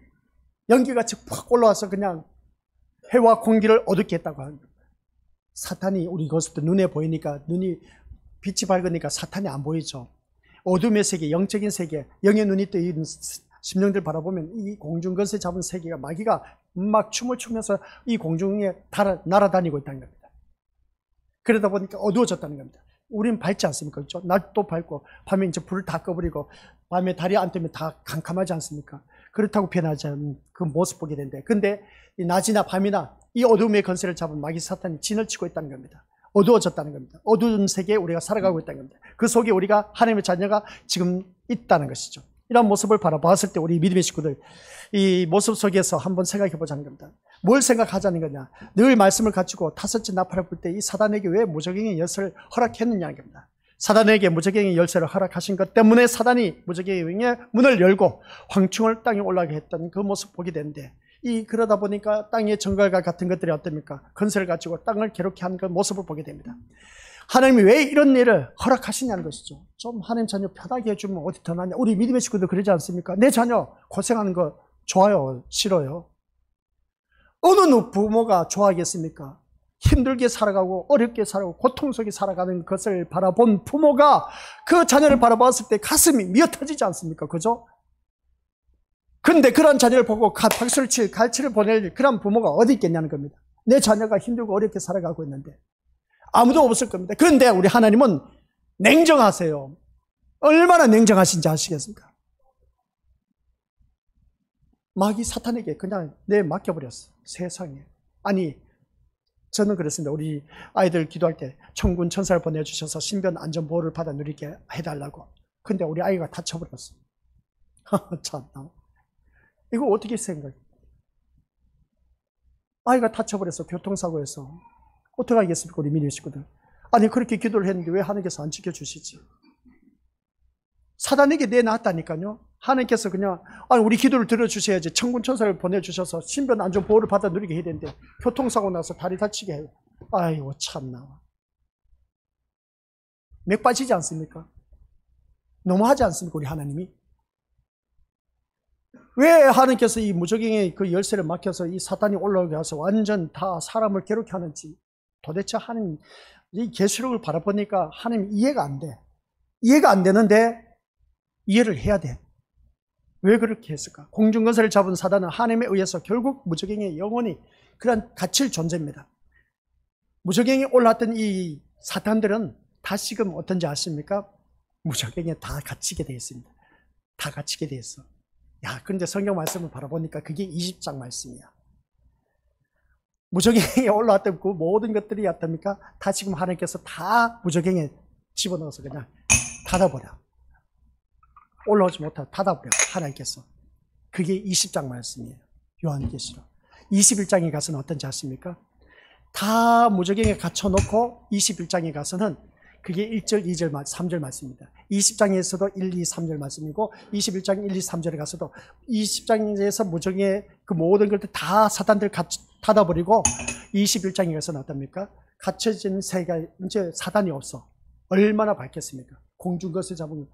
연기같이 팍 올라와서 그냥 해와 공기를 어둡게 했다고 하는 겁니다. 사탄이 우리 것부터 눈에 보이니까 눈이 빛이 밝으니까 사탄이 안 보이죠. 어둠의 세계, 영적인 세계, 영의 눈이 뜨인 심령들 바라보면 이 공중건세 잡은 세계가 마귀가 막 춤을 추면서 이 공중에 날아다니고 있다는 겁니다. 그러다 보니까 어두워졌다는 겁니다. 우리는 밝지 않습니까? 그렇죠? 낮도 밝고 밤에 이제 불을 다 꺼버리고 밤에 달이 안 뜨면 다 캄캄하지 않습니까? 그렇다고 변하지 않은 그 모습 보게 되는데, 근데 이 낮이나 밤이나 이 어둠의 권세를 잡은 마귀 사탄이 진을 치고 있다는 겁니다. 어두워졌다는 겁니다. 어두운 세계에 우리가 살아가고 있다는 겁니다. 그 속에 우리가 하나님의 자녀가 지금 있다는 것이죠. 이런 모습을 바라봤을 때 우리 믿음의 식구들, 이 모습 속에서 한번 생각해 보자는 겁니다. 뭘 생각하자는 거냐? 늘 말씀을 갖추고 다섯째 나팔을 불 때 이 사단에게 왜 무적행의 열쇠를 허락했느냐는 겁니다. 사단에게 무적행의 열쇠를 허락하신 것 때문에 사단이 무적행의 문을 열고 황충을 땅에 올라가게 했던 그 모습 보게 되는데, 그러다 보니까 땅의 정갈과 같은 것들이 어떻습니까? 건설을 가지고 땅을 괴롭게 하는 그 모습을 보게 됩니다. 하나님이 왜 이런 일을 허락하시냐는 것이죠. 좀 하나님 자녀 편하게 해주면 어디 더 낫냐. 우리 믿음의 친구들 그러지 않습니까? 내 자녀 고생하는 거 좋아요? 싫어요? 어느 부모가 좋아하겠습니까? 힘들게 살아가고 어렵게 살아가고 고통 속에 살아가는 것을 바라본 부모가 그 자녀를 바라봤을 때 가슴이 미어 터지지 않습니까? 그죠? 근데 그런 자녀를 보고 박수를 칠, 갈치를 보낼 그런 부모가 어디 있겠냐는 겁니다. 내 자녀가 힘들고 어렵게 살아가고 있는데 아무도 없을 겁니다. 그런데 우리 하나님은 냉정하세요. 얼마나 냉정하신지 아시겠습니까? 마귀 사탄에게 그냥 맡겨버렸어. 세상에. 아니, 저는 그랬습니다. 우리 아이들 기도할 때 천군 천사를 보내주셔서 신변 안전보호를 받아 누리게 해달라고. 근데 우리 아이가 다쳐버렸어. 참나. 이거 어떻게 생각해? 아이가 다쳐버렸어. 교통사고에서. 어떻게 하겠습니까? 우리 믿음의 식구들. 아니, 그렇게 기도를 했는데 왜 하나님께서 안 지켜주시지? 사단에게 내놨다니까요. 하나님께서 그냥, 아니, 우리 기도를 들어주셔야지. 천군 천사를 보내주셔서 신변 안전 보호를 받아 누리게 해야 되는데 교통사고 나서 다리 다치게 해요. 아이고, 참나. 맥 빠지지 않습니까? 너무하지 않습니까? 우리 하나님이? 왜 하나님께서 이 무적행의 그 열쇠를 맡겨서 이 사탄이 올라오게 해서 완전 다 사람을 괴롭게 하는지 도대체 하나님, 이 계시록을 바라보니까 하나님 이해가 안 돼. 이해가 안 되는데 이해를 해야 돼. 왜 그렇게 했을까? 공중건설을 잡은 사단은 하나님에 의해서 결국 무적행의 영혼이 그런 갇힐 존재입니다. 무적행에 올라왔던 이 사탄들은 다시금 어떤지 아십니까? 무적행에 다 갇히게 되어 있습니다. 다 갇히게 되어 있어. 야, 그런데 성경 말씀을 바라보니까 그게 20장 말씀이야. 무적행에 올라왔던 그 모든 것들이 어떻습니까? 다 지금 하나님께서 다 무적행에 집어넣어서 그냥 닫아버려. 올라오지 못하고 닫아버려. 하나님께서. 그게 20장 말씀이에요. 요한계시록. 21장에 가서는 어떤지 아십니까? 다 무적행에 갇혀놓고 21장에 가서는 그게 1절, 2절, 3절 말씀입니다. 20장에서도 1, 2, 3절 말씀이고 21장 1, 2, 3절에 가서도 20장에서 무적행의 그 모든 것들 다 사단들 닫아버리고 21장에 가서는 어떻습니까? 갇혀진 세계가 이제 사단이 없어. 얼마나 밝겠습니까? 공중것을 잡은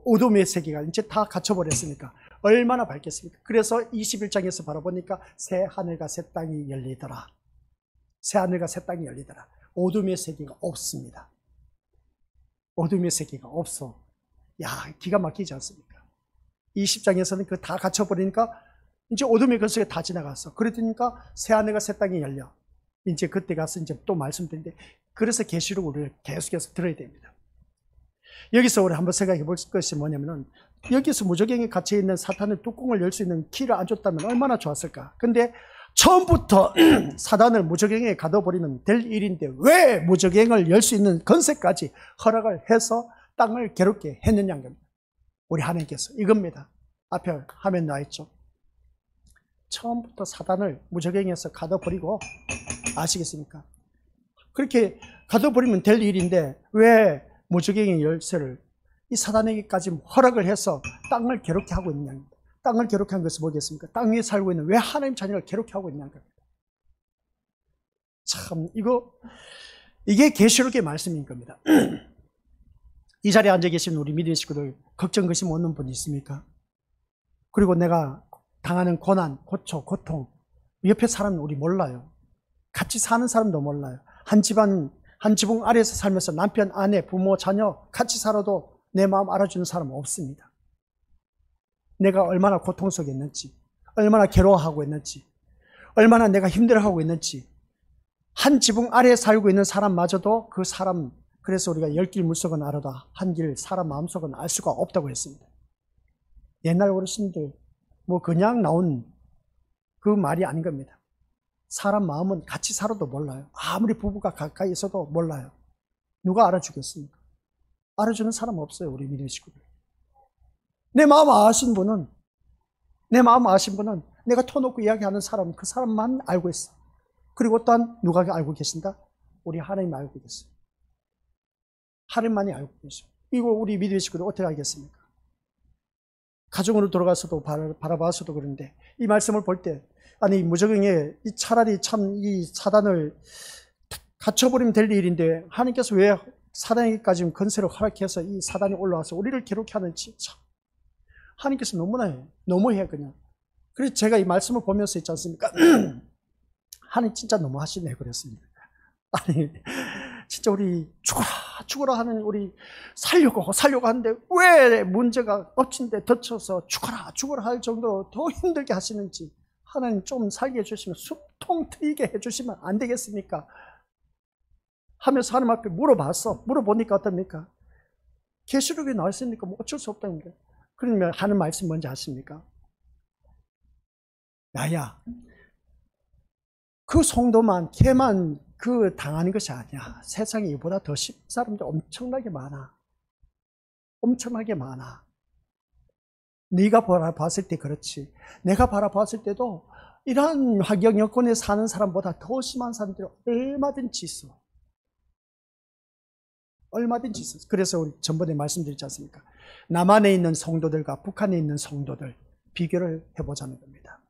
어둠의 세계가 이제 다 갇혀버렸으니까 얼마나 밝겠습니까? 그래서 21장에서 바라보니까 새 하늘과 새 땅이 열리더라. 새 하늘과 새 땅이 열리더라. 어둠의 세계가 없습니다. 어둠의 세계가 없어. 야, 기가 막히지 않습니까? 20장에서는 그 다 갇혀버리니까 이제 어둠의 권세가 다 지나갔어. 그러니까 새 하늘과 새 땅이 열려. 이제 그때 가서 이제 또 말씀드리는데, 그래서 계시록을 우리가 계속해서 들어야 됩니다. 여기서 우리 한번 생각해 볼 것이 뭐냐면은, 여기서 무적행에 갇혀있는 사탄의 뚜껑을 열 수 있는 키를 안 줬다면 얼마나 좋았을까? 근데 처음부터 사단을 무적행에 가둬버리면 될 일인데 왜 무적행을 열 수 있는 건세까지 허락을 해서 땅을 괴롭게 했느냐는 겁니다. 우리 하나님께서 이겁니다. 앞에 화면 나와있죠. 처음부터 사단을 무적행에서 가둬버리고, 아시겠습니까? 그렇게 가둬버리면 될 일인데 왜 무적행의 열쇠를 이 사단에게까지 허락을 해서 땅을 괴롭게 하고 있느냐는 겁니다. 땅을 괴롭게 한 것을 보겠습니까? 땅 위에 살고 있는 왜 하나님 자녀를 괴롭게 하고 있냐는 겁니다. 참, 이게 계시록의 말씀인 겁니다. 이 자리에 앉아 계시는 우리 믿음의 식구들 걱정 근심 없는 분 있습니까? 그리고 내가 당하는 고난, 고통, 옆에 사람은 우리 몰라요. 같이 사는 사람도 몰라요. 한 지붕 아래에서 살면서 남편, 아내, 부모, 자녀 같이 살아도 내 마음 알아주는 사람은 없습니다. 내가 얼마나 고통 속에 있는지, 얼마나 괴로워하고 있는지, 얼마나 내가 힘들어하고 있는지, 한 지붕 아래에 살고 있는 사람마저도 그 사람, 그래서 우리가 열 길 물속은 알아도 한 길 사람 마음속은 알 수가 없다고 했습니다. 옛날 어르신들 뭐 그냥 나온 그 말이 아닌 겁니다. 사람 마음은 같이 살아도 몰라요. 아무리 부부가 가까이 있어도 몰라요. 누가 알아주겠습니까? 알아주는 사람 없어요. 우리 믿음의 식구들. 내 마음 아신 분은 내가 터놓고 이야기하는 사람은 그 사람만 알고 있어. 그리고 또한 누가 알고 계신다? 우리 하나님 알고 계세요. 하나님만이 알고 계셔. 이거 우리 믿음의 식구들 어떻게 알겠습니까? 가정으로 돌아가서도 바라봐서도 그런데 이 말씀을 볼 때 아니 무적행에 차라리 참 이 사단을 갇혀버리면 될 일인데 하나님께서 왜 사단에게까지 건세를 허락해서 이 사단이 올라와서 우리를 괴롭게 하는지 참 하나님께서 너무해 그냥. 그래서 제가 이 말씀을 보면서 있지 않습니까? 하나님 진짜 너무하시네 그랬습니다. 아니 진짜 우리 죽어라 하는 우리 살려고 하는데 왜 문제가 엎친데 덧쳐서 죽어라 할 정도로 더 힘들게 하시는지 하나님 좀 살게 해주시면 숨통 트이게 해주시면 안 되겠습니까? 하면서 하나님 앞에 물어보니까 어떻습니까? 계시록에 나와 있으니까 뭐 어쩔 수 없다는 거예요. 그러면 하는 말씀 뭔지 아십니까? 야야 그 성도만 걔만 그 당하는 것이 아니야. 세상에 이보다 더 심한 사람들 엄청나게 많아. 네가 바라봤을 때 그렇지. 내가 바라봤을 때도 이러한 환경 여건에 사는 사람보다 더 심한 사람들이 얼마든지 있어. 그래서 우리 전번에 말씀드렸지 않습니까? 남한에 있는 성도들과 북한에 있는 성도들 비교를 해보자는 겁니다.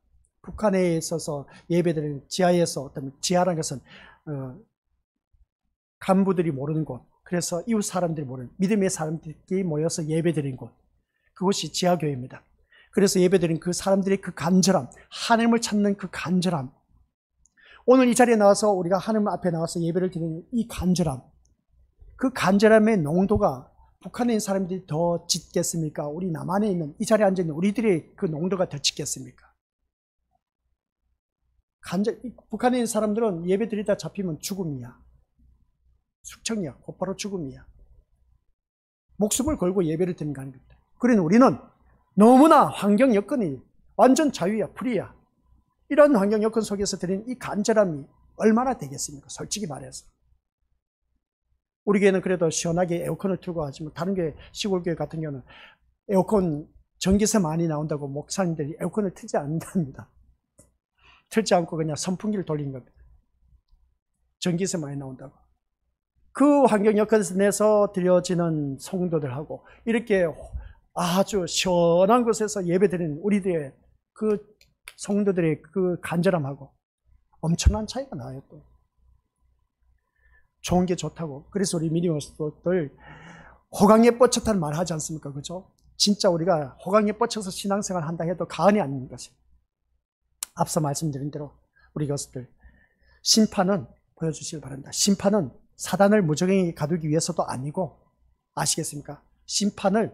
북한에 있어서 예배드리는 지하에서 지하라는 것은 간부들이 모르는 곳, 그래서 이웃 사람들이 모르는 믿음의 사람들이 모여서 예배드리는 곳, 그것이 지하교회입니다. 그래서 예배드리는 그 사람들의 그 간절함, 하나님을 찾는 그 간절함, 오늘 이 자리에 나와서 우리가 하나님 앞에 나와서 예배를 드리는 이 간절함, 그 간절함의 농도가 북한에 있는 사람들이 더 짙겠습니까? 우리 남한에 있는 이 자리에 앉아있는 우리들의 그 농도가 더 짙겠습니까? 북한에 있는 사람들은 예배 드리다 잡히면 죽음이야. 숙청이야. 곧바로 죽음이야. 목숨을 걸고 예배를 드리는 거 아닙니다. 그러니 우리는 너무나 환경 여건이 완전 자유야, 프리야. 이런 환경 여건 속에서 드리는 이 간절함이 얼마나 되겠습니까? 솔직히 말해서. 우리 교회는 그래도 시원하게 에어컨을 틀고 하지만 다른 교회, 시골교회 같은 경우는 에어컨 전기세 많이 나온다고 목사님들이 에어컨을 틀지 않는답니다. 틀지 않고 그냥 선풍기를 돌리는 겁니다. 전기세 많이 나온다고. 그 환경 여건에서 내서 드려지는 성도들하고 이렇게 아주 시원한 곳에서 예배드리는 우리들의 그 성도들의 그 간절함하고 엄청난 차이가 나요. 또 좋은 게 좋다고. 그래서 우리 믿음의들 호강에 뻗쳤다는 말 하지 않습니까? 그죠? 진짜 우리가 호강에 뻗쳐서 신앙생활 한다 해도 과언이 아닌 것이. 앞서 말씀드린 대로 우리 것들 심판은 보여주시길 바랍니다. 심판은 사단을 무적행에 가두기 위해서도 아니고 아시겠습니까? 심판을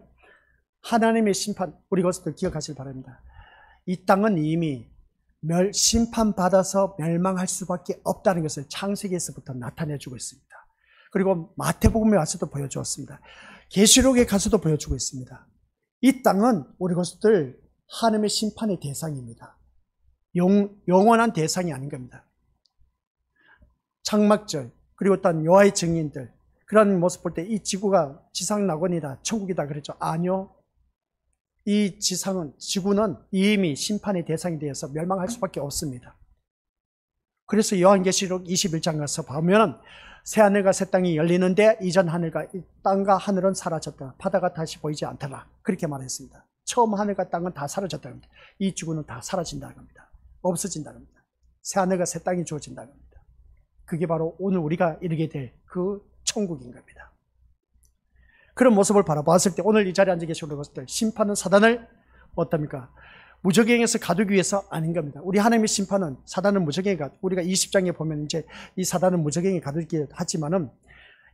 하나님의 심판, 우리 것들 기억하시길 바랍니다. 이 땅은 이미 심판받아서 멸망할 수밖에 없다는 것을 창세기에서부터 나타내주고 있습니다. 그리고 마태복음에 와서도 보여주었습니다. 계시록에 가서도 보여주고 있습니다. 이 땅은 우리 것들 하나님의 심판의 대상입니다. 영원한 대상이 아닌 겁니다. 장막절, 그리고 또한 여호와의 증인들, 그런 모습 볼 때 이 지구가 지상 낙원이다, 천국이다 그랬죠. 아니요. 이 지구는 이미 심판의 대상이 되어서 멸망할 수밖에 없습니다. 그래서 요한계시록 21장 가서 보면 새하늘과 새 땅이 열리는데 이전 하늘과 땅과 하늘은 사라졌다. 바다가 다시 보이지 않더라. 그렇게 말했습니다. 처음 하늘과 땅은 다 사라졌다는 겁니다. 이 지구는 다 사라진다는 겁니다. 없어진다는 겁니다. 새하늘과 새 땅이 주어진다는 겁니다. 그게 바로 오늘 우리가 이르게 될 그 천국인 겁니다. 그런 모습을 바라봤을 때 오늘 이 자리에 앉아 계신 우리 것들 심판은 사단을 어떻습니까? 무적행에서 가두기 위해서 아닌 겁니다. 우리 하나님의 심판은 사단은 무적행에 우리가 20장에 보면 이제 이 사단은 무적행에 가두기 하지만은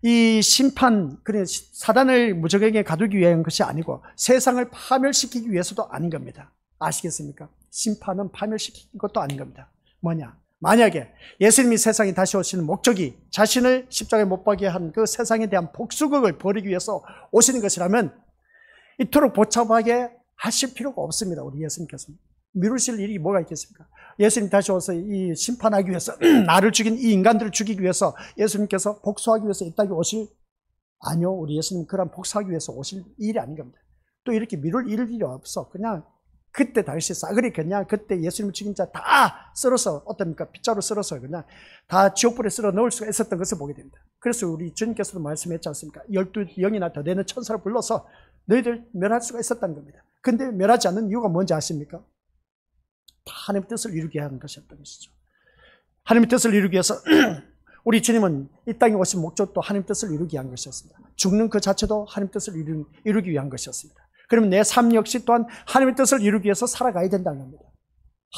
이 심판, 그래 사단을 무적행에 가두기 위한 것이 아니고 세상을 파멸시키기 위해서도 아닌 겁니다. 아시겠습니까? 심판은 파멸시키는 것도 아닌 겁니다. 뭐냐? 만약에 예수님이 세상에 다시 오시는 목적이 자신을 십자가에 못 박게 한 그 세상에 대한 복수극을 벌이기 위해서 오시는 것이라면 이토록 복잡하게 하실 필요가 없습니다. 우리 예수님께서는. 미루실 일이 뭐가 있겠습니까? 예수님 다시 와서 이 심판하기 위해서 나를 죽인 이 인간들을 죽이기 위해서 예수님께서 복수하기 위해서 이 땅에 오실? 아니요. 우리 예수님 그런 복수하기 위해서 오실 일이 아닌 겁니다. 또 이렇게 미룰 일이 없어. 그냥 그때 당시 싸그리 그냥 그때 예수님을 죽인 자 다 썰어서 어떻습니까? 빗자루 썰어서 그냥 다 지옥불에 썰어 넣을 수가 있었던 것을 보게 됩니다. 그래서 우리 주님께서도 말씀했지 않습니까? 12영이나 더 되는 천사를 불러서 너희들 멸할 수가 있었다는 겁니다. 근데 멸하지 않는 이유가 뭔지 아십니까? 다 하나님의 뜻을 이루게 하는 것이었던 것이죠. 하나님의 뜻을 이루기 위해서 우리 주님은 이 땅에 오신 목적도 하나님의 뜻을 이루기 위한 것이었습니다. 죽는 그 자체도 하나님의 뜻을 이루기 위한 것이었습니다. 그러면 내 삶 역시 또한 하나님의 뜻을 이루기 위해서 살아가야 된다는 겁니다.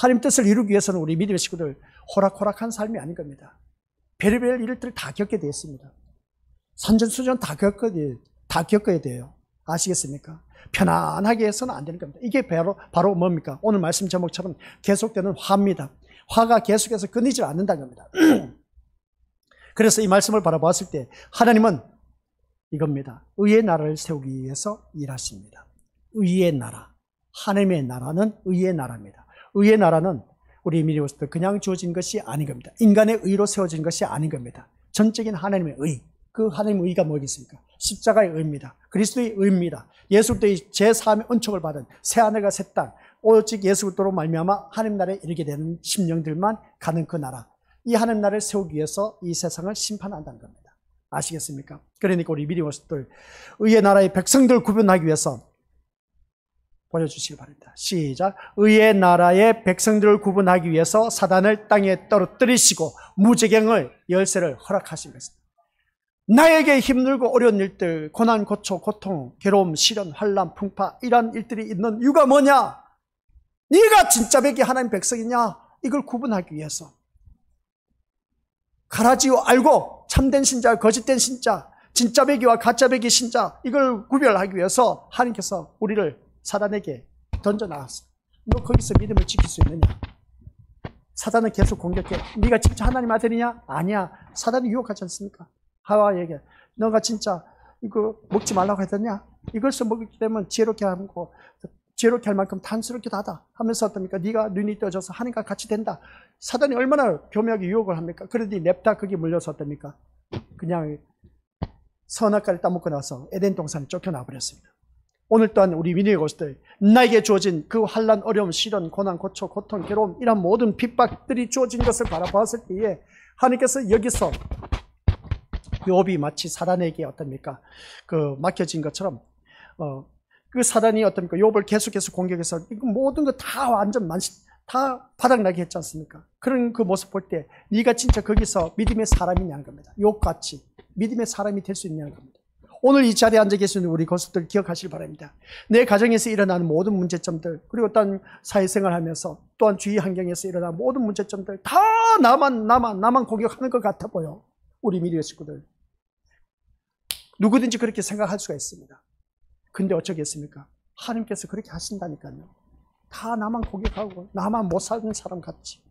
하나님의 뜻을 이루기 위해서는 우리 믿음의 식구들 호락호락한 삶이 아닌 겁니다. 별의별 일들을 다 겪게 되어 있습니다. 산전수전 다 겪어야 돼요. 아시겠습니까? 편안하게 해서는 안 되는 겁니다. 이게 바로 뭡니까? 오늘 말씀 제목처럼 계속되는 화입니다. 화가 계속해서 끊이질 않는다는 겁니다. 그래서 이 말씀을 바라보았을 때 하나님은 이겁니다. 의의 나라를 세우기 위해서 일하십니다. 의의 나라. 하나님의 나라는 의의 나라입니다. 의의 나라는 우리 미리오스도 그냥 주어진 것이 아닌 겁니다. 인간의 의로 세워진 것이 아닌 겁니다. 전적인 하나님의 의. 그 하나님의 의가 뭐겠습니까? 십자가의 의입니다. 그리스도의 의입니다. 예수 그리스도의 제3의 은총을 받은 새하늘과 새 땅, 오직 예수 그리스도로 말미암아 하나님 나라에 이르게 되는 심령들만 가는 그 나라. 이 하나님 나라를 세우기 위해서 이 세상을 심판한다는 겁니다. 아시겠습니까? 그러니까 우리 미리오스들 의의 나라의 백성들을 구분하기 위해서 보여주시기 바랍니다. 시작. 의의 나라의 백성들을 구분하기 위해서 사단을 땅에 떨어뜨리시고 무지경을 열쇠를 허락하신 것입니다. 나에게 힘들고 어려운 일들, 고난, 고초, 고통, 괴로움, 시련, 환난, 풍파 이런 일들이 있는 이유가 뭐냐? 네가 진짜 백이 하나님 백성이냐? 이걸 구분하기 위해서 가라지요 알고 참된 신자, 거짓된 신자, 진짜 백이와 가짜 백이 신자 이걸 구별하기 위해서 하나님께서 우리를 사단에게 던져나왔어. 너 거기서 믿음을 지킬 수 있느냐? 사단은 계속 공격해. 네가 진짜 하나님 아들이냐? 아니야. 사단이 유혹하지 않습니까? 하와에게 너가 진짜 이거 먹지 말라고 했더냐? 이것을 먹게 되면 지혜롭게 하고 지혜롭게 할 만큼 단스럽기도 하다 하면서 어떻습니까? 네가 눈이 떠져서 하나님과 같이 된다. 사단이 얼마나 교묘하게 유혹을 합니까? 그러니 냅다 거기에 물려서 어떻습니까? 그냥 선악과를 따먹고 나서 에덴 동산에 쫓겨나 버렸습니다. 오늘 또한 우리 믿음의 것들 나에게 주어진 그 환난, 어려움, 시련, 고난, 고초, 고통, 괴로움 이런 모든 핍박들이 주어진 것을 바라보았을 때에 하나님께서 여기서 욥이 마치 사단에게 어떻습니까? 그 맡겨진 것처럼 그 사단이 어떻습니까? 욥을 계속해서 공격해서 모든 거 다 완전 다 바닥나게 했지 않습니까? 그런 그 모습 볼 때 네가 진짜 거기서 믿음의 사람이냐는 겁니다. 욥같이 믿음의 사람이 될 수 있냐는 겁니다. 오늘 이 자리에 앉아 계시는 우리 고수들 기억하시기 바랍니다. 내 가정에서 일어나는 모든 문제점들 그리고 또한 사회생활 하면서 또한 주위 환경에서 일어나는 모든 문제점들 다 나만 공격하는 것 같아 보여. 우리 미래의 식구들 누구든지 그렇게 생각할 수가 있습니다. 근데 어쩌겠습니까? 하나님께서 그렇게 하신다니까요. 다 나만 공격하고 나만 못 사는 사람 같이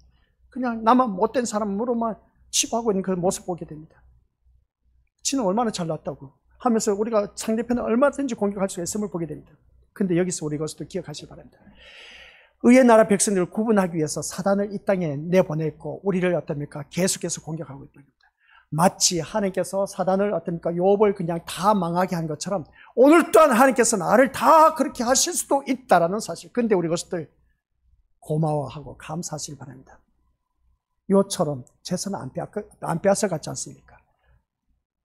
그냥 나만 못된 사람으로만 치부하고 있는 그 모습 보게 됩니다. 지는 얼마나 잘났다고 하면서 우리가 상대편을 얼마든지 공격할 수가 있음을 보게 됩니다. 근데 여기서 우리 것도 기억하시기 바랍니다. 의의 나라 백성들을 구분하기 위해서 사단을 이 땅에 내보냈고 우리를 어떻습니까? 계속해서 공격하고 있다는 겁니다. 마치 하나님께서 사단을 어떻습니까? 욥을 그냥 다 망하게 한 것처럼 오늘 또한 하나님께서 나를 다 그렇게 하실 수도 있다라는 사실. 근데 우리 것들 고마워하고 감사하시기 바랍니다. 욥처럼 재산 안 빼앗아 갔지 않습니까?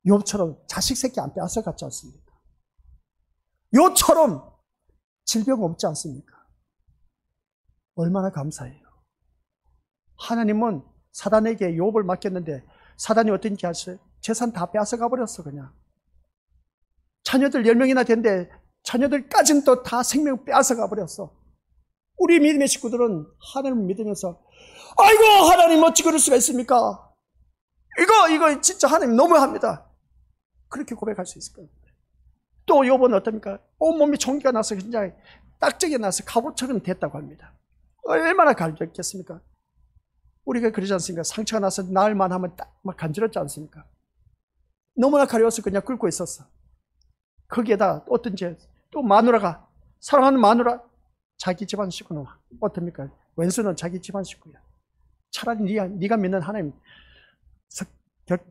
욥처럼 자식 새끼 안 빼앗아 갔지 않습니까? 욥처럼 질병 없지 않습니까? 얼마나 감사해요. 하나님은 사단에게 욥을 맡겼는데 사단이 어떻게 하셨어요? 재산 다 빼앗아 가버렸어 그냥. 자녀들 10명이나 된데 자녀들까지는 또 다 생명 빼앗아 가버렸어. 우리 믿음의 식구들은 하나님을 믿으면서 아이고 하나님 어찌 그럴 수가 있습니까? 이거 진짜 하나님 너무합니다. 그렇게 고백할 수 있을 거예요. 또 욥은 어떻습니까? 온몸이 종기가 나서 굉장히 딱지게 나서 갑옷처럼 됐다고 합니다. 얼마나 가렵겠습니까? 우리가 그러지 않습니까? 상처가 나서 나을만 하면 딱 막 간지럽지 않습니까? 너무나 가려워서 그냥 끓고 있었어. 거기에다 어떤지 또 마누라가 사랑하는 마누라 자기 집안 식구는 어떻습니까? 왼수는 자기 집안 식구야. 차라리 네가 믿는 하나님,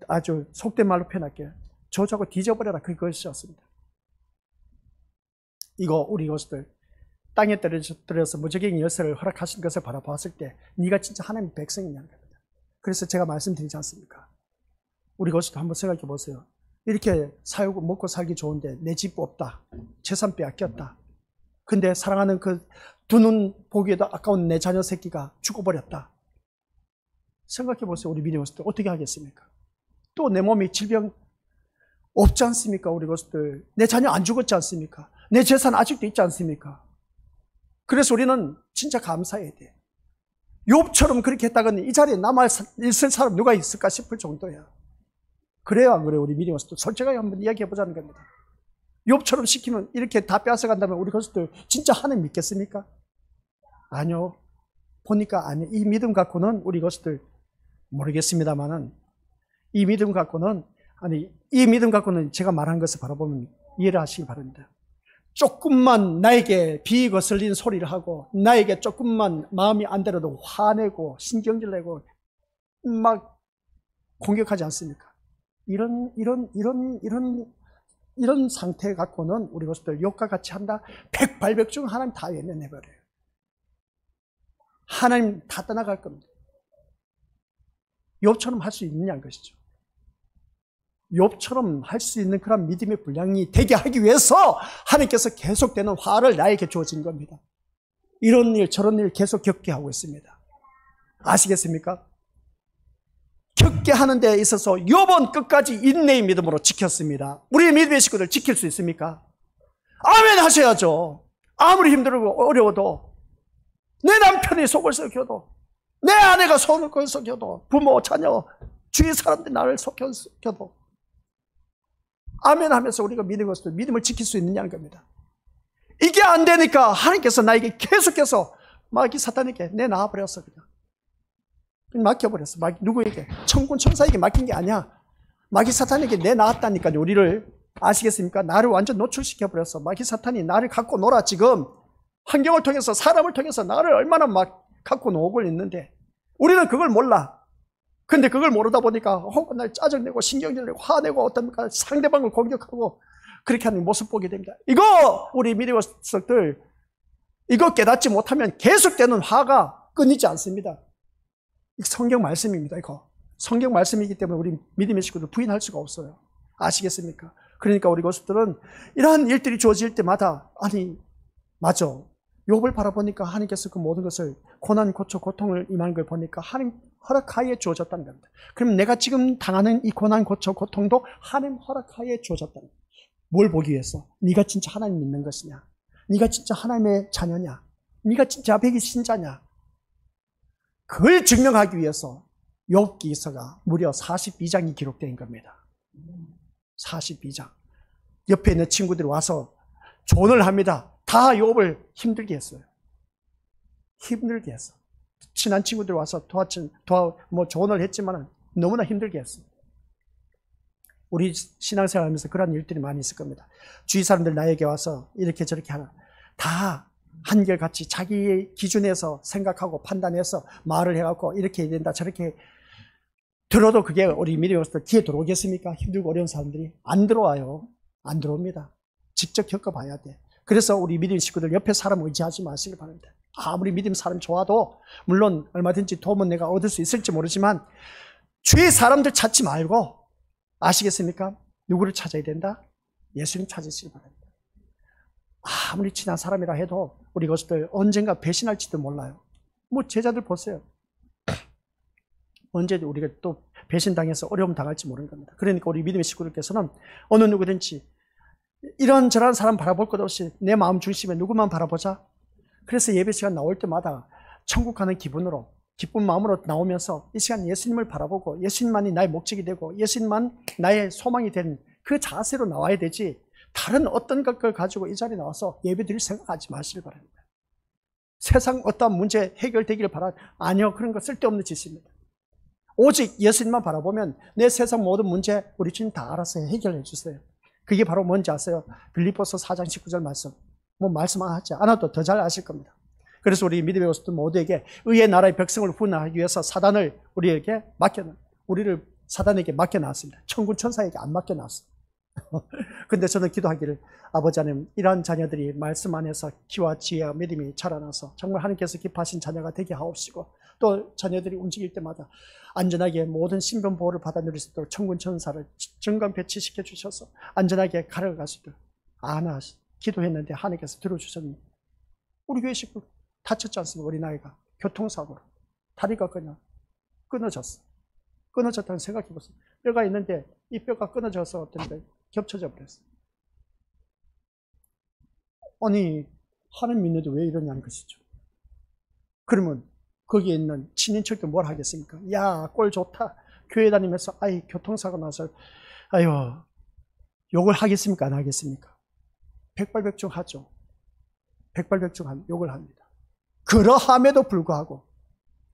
아주 속된 말로 표현할게요. 저주하고 뒤져버려라. 그것이었습니다. 이거 우리 이것들 땅에 떨어져서 무적행 열쇠를 허락하신 것을 바라보았을 때 네가 진짜 하나님의 백성이냐는 겁니다. 그래서 제가 말씀드리지 않습니까? 우리 이것도 한번 생각해 보세요. 이렇게 살고 먹고 살기 좋은데 내 집 없다. 재산 빼앗겼다. 근데 사랑하는 그 두 눈 보기에도 아까운 내 자녀 새끼가 죽어버렸다. 생각해 보세요. 우리 믿음의 것들 어떻게 하겠습니까? 또 내 몸에 질병 없지 않습니까? 우리 것들 내 자녀 안 죽었지 않습니까? 내 재산 아직도 있지 않습니까? 그래서 우리는 진짜 감사해야 돼. 욥처럼 그렇게 했다가는 이 자리에 남아있을 사람 누가 있을까 싶을 정도야. 그래요, 안 그래요? 우리 믿음의 것들 솔직하게 한번 이야기해 보자는 겁니다. 욥처럼 시키면 이렇게 다 빼앗아 간다면 우리 것들 진짜 하나님 믿겠습니까? 아니요. 보니까 아니요. 이 믿음 갖고는 우리 것들 모르겠습니다만은 이 믿음 갖고는 제가 말한 것을 바라보면 이해를 하시기 바랍니다. 조금만 나에게 비거슬린 소리를 하고 나에게 조금만 마음이 안 들어도 화내고 신경질 내고 막 공격하지 않습니까? 이런 상태 갖고는 우리 것들 욕과 같이 한다. 백발백중 하나님 다 외면해버려요. 하나님 다 떠나갈 겁니다. 욥처럼 할 수 있느냐는 것이죠. 욥처럼 할 수 있는 그런 믿음의 분량이 되게 하기 위해서 하나님께서 계속되는 화를 나에게 주어진 겁니다. 이런 일 저런 일 계속 겪게 하고 있습니다. 아시겠습니까? 겪게 하는 데 있어서 욥은 끝까지 인내의 믿음으로 지켰습니다. 우리의 믿음의 식구들 지킬 수 있습니까? 아멘 하셔야죠. 아무리 힘들고 어려워도 내 남편이 속을 썩여도 내 아내가 속을 썩여도 부모, 자녀, 주위 사람들이 나를 속여도 아멘 하면서 우리가 믿음을 지킬 수 있느냐는 겁니다. 이게 안 되니까 하나님께서 나에게 계속해서 마귀 사탄에게 내놔버렸어. 그냥 맡겨버렸어. 누구에게? 천군 천사에게 맡긴 게 아니야. 마귀 사탄에게 내놔왔다니까요. 우리를 아시겠습니까? 나를 완전 노출시켜버렸어. 마귀 사탄이 나를 갖고 놀아. 지금 환경을 통해서 사람을 통해서 나를 얼마나 막 갖고 놀고 있는데 우리는 그걸 몰라. 근데 그걸 모르다 보니까 날 짜증내고 신경질내고 화내고 어떻습니까? 상대방을 공격하고 그렇게 하는 모습 보게 됩니다. 이거 우리 믿음의 것들 이거 깨닫지 못하면 계속되는 화가 끊이지 않습니다. 성경 말씀입니다. 이거 성경 말씀이기 때문에 우리 믿음의 식구들 부인할 수가 없어요. 아시겠습니까? 그러니까 우리 것들은 이러한 일들이 주어질 때마다 맞아. 욥을 바라보니까 하나님께서 그 모든 것을 고난, 고초, 고통을 임하는 걸 보니까 하나님 허락하에 주어졌다는 겁니다. 그럼 내가 지금 당하는 이 고난, 고초, 고통도 하나님 허락하에 주어졌다는 겁니다. 뭘 보기 위해서? 네가 진짜 하나님 믿는 것이냐? 네가 진짜 하나님의 자녀냐? 네가 진짜 백이 신자냐? 그걸 증명하기 위해서 욥기서가 무려 42장이 기록된 겁니다. 42장. 옆에 있는 친구들이 와서 조언을 합니다. 다 욥을 힘들게 했어요. 힘들게 했어. 친한 친구들 와서 조언을 했지만 너무나 힘들게 했어요. 우리 신앙생활 하면서 그런 일들이 많이 있을 겁니다. 주위 사람들 나에게 와서 이렇게 저렇게 하나 다 한결같이 자기의 기준에서 생각하고 판단해서 말을 해갖고 이렇게 해야 된다 저렇게 들어도 그게 우리 믿음의 것들 귀에 들어오겠습니까? 힘들고 어려운 사람들이 안 들어와요. 안 들어옵니다. 직접 겪어봐야 돼. 그래서 우리 믿음 식구들 옆에 사람 의지하지 마시길 바랍니다. 아무리 믿음 사람 좋아도 물론 얼마든지 도움은 내가 얻을 수 있을지 모르지만 주위 사람들 찾지 말고 아시겠습니까? 누구를 찾아야 된다? 예수님 찾으시길 바랍니다. 아무리 친한 사람이라 해도 우리 것들 언젠가 배신할지도 몰라요. 제자들 보세요. 언제 우리가 또 배신당해서 어려움 당할지 모르는 겁니다. 그러니까 우리 믿음의 식구들께서는 어느 누구든지 이런저런 사람 바라볼 것 없이 내 마음 중심에 누구만 바라보자. 그래서 예배 시간 나올 때마다 천국 가는 기분으로 기쁜 마음으로 나오면서 이 시간 예수님을 바라보고 예수님만이 나의 목적이 되고 예수님만 나의 소망이 되는 그 자세로 나와야 되지 다른 어떤 것을 가지고 이 자리에 나와서 예배 드릴 생각하지 마시길 바랍니다. 세상 어떤 문제 해결되기를 아니요. 그런 거 쓸데없는 짓입니다. 오직 예수님만 바라보면 내 세상 모든 문제 우리 주님 다 알아서 해결해 주세요. 그게 바로 뭔지 아세요? 빌립보서 4장 19절 말씀. 말씀하지 않아도 더 잘 아실 겁니다. 그래서 우리 믿음의 것들 모두에게 의의 나라의 백성을 훈련하기 위해서 사단을 우리를 사단에게 맡겨놨습니다. 천군 천사에게 안 맡겨놨어요. 근데 저는 기도하기를, 아버지 하나님, 이러한 자녀들이 말씀 안에서 기와 지혜와 믿음이 자라나서 정말 하나님께서 기뻐하신 자녀가 되게 하옵시고, 또 자녀들이 움직일 때마다 안전하게 모든 신변 보호를 받아 누릴 수 있도록 천군 천사를 정강 배치시켜 주셔서 안전하게 가려갈 수 있도록 기도했는데 하나님께서 들어주셨는데, 우리 교회 식구 다쳤지 않습니까? 어린아이가 교통사고로 다리가 그냥 끊어졌어. 끊어졌다는 생각해보세요. 뼈가 있는데 이 뼈가 끊어져서 어떤 데 겹쳐져 버렸어. 아니, 하나님 믿는데 왜 이러냐는 것이죠. 그러면 거기에 있는 친인척도 뭘 하겠습니까? 야, 꼴 좋다. 교회 다니면서 아이 교통사고 나서 아유, 욕을 하겠습니까? 안 하겠습니까? 백발백중 하죠. 백발백중 욕을 합니다. 그러함에도 불구하고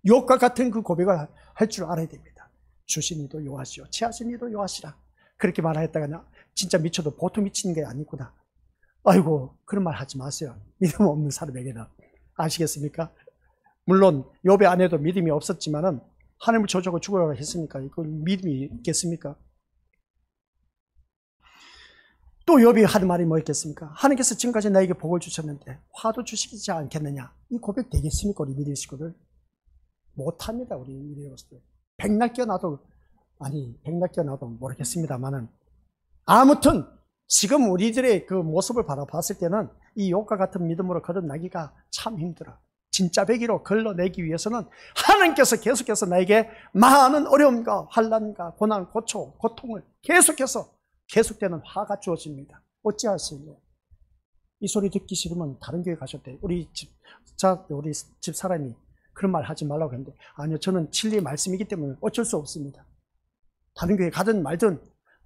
욕과 같은 그 고백을 할 줄 알아야 됩니다. 주신 이도 요하시오, 취하신 이도 요하시라. 그렇게 말하였다가 진짜 미쳐도 보통 미치는 게 아니구나. 아이고, 그런 말 하지 마세요. 믿음 없는 사람에게는. 아시겠습니까? 물론 욥의 아내도 믿음이 없었지만은 하나님을 저주하고 죽으라고 했으니까 이거 믿음이 있겠습니까? 또 욥이 하는 말이 뭐였겠습니까? 하나님께서 지금까지 나에게 복을 주셨는데 화도 주시지 않겠느냐? 이 고백 되겠습니까? 우리 믿음 식구들 못합니다. 우리 믿음 식구들 백날 껴놔도 모르겠습니다만은, 아무튼 지금 우리들의 그 모습을 바라봤을 때는 이 욥과 같은 믿음으로 거듭나기가 참 힘들어. 진짜 배기로 걸러내기 위해서는 하나님께서 계속해서 나에게 많은 어려움과 환난과 고난, 고통을 계속되는 화가 주어집니다. 어찌하시냐? 이 소리 듣기 싫으면 다른 교회 가셨대. 우리 집 사람이 그런 말 하지 말라고 했는데, 아니요, 저는 진리의 말씀이기 때문에 어쩔 수 없습니다. 다른 교회 가든 말든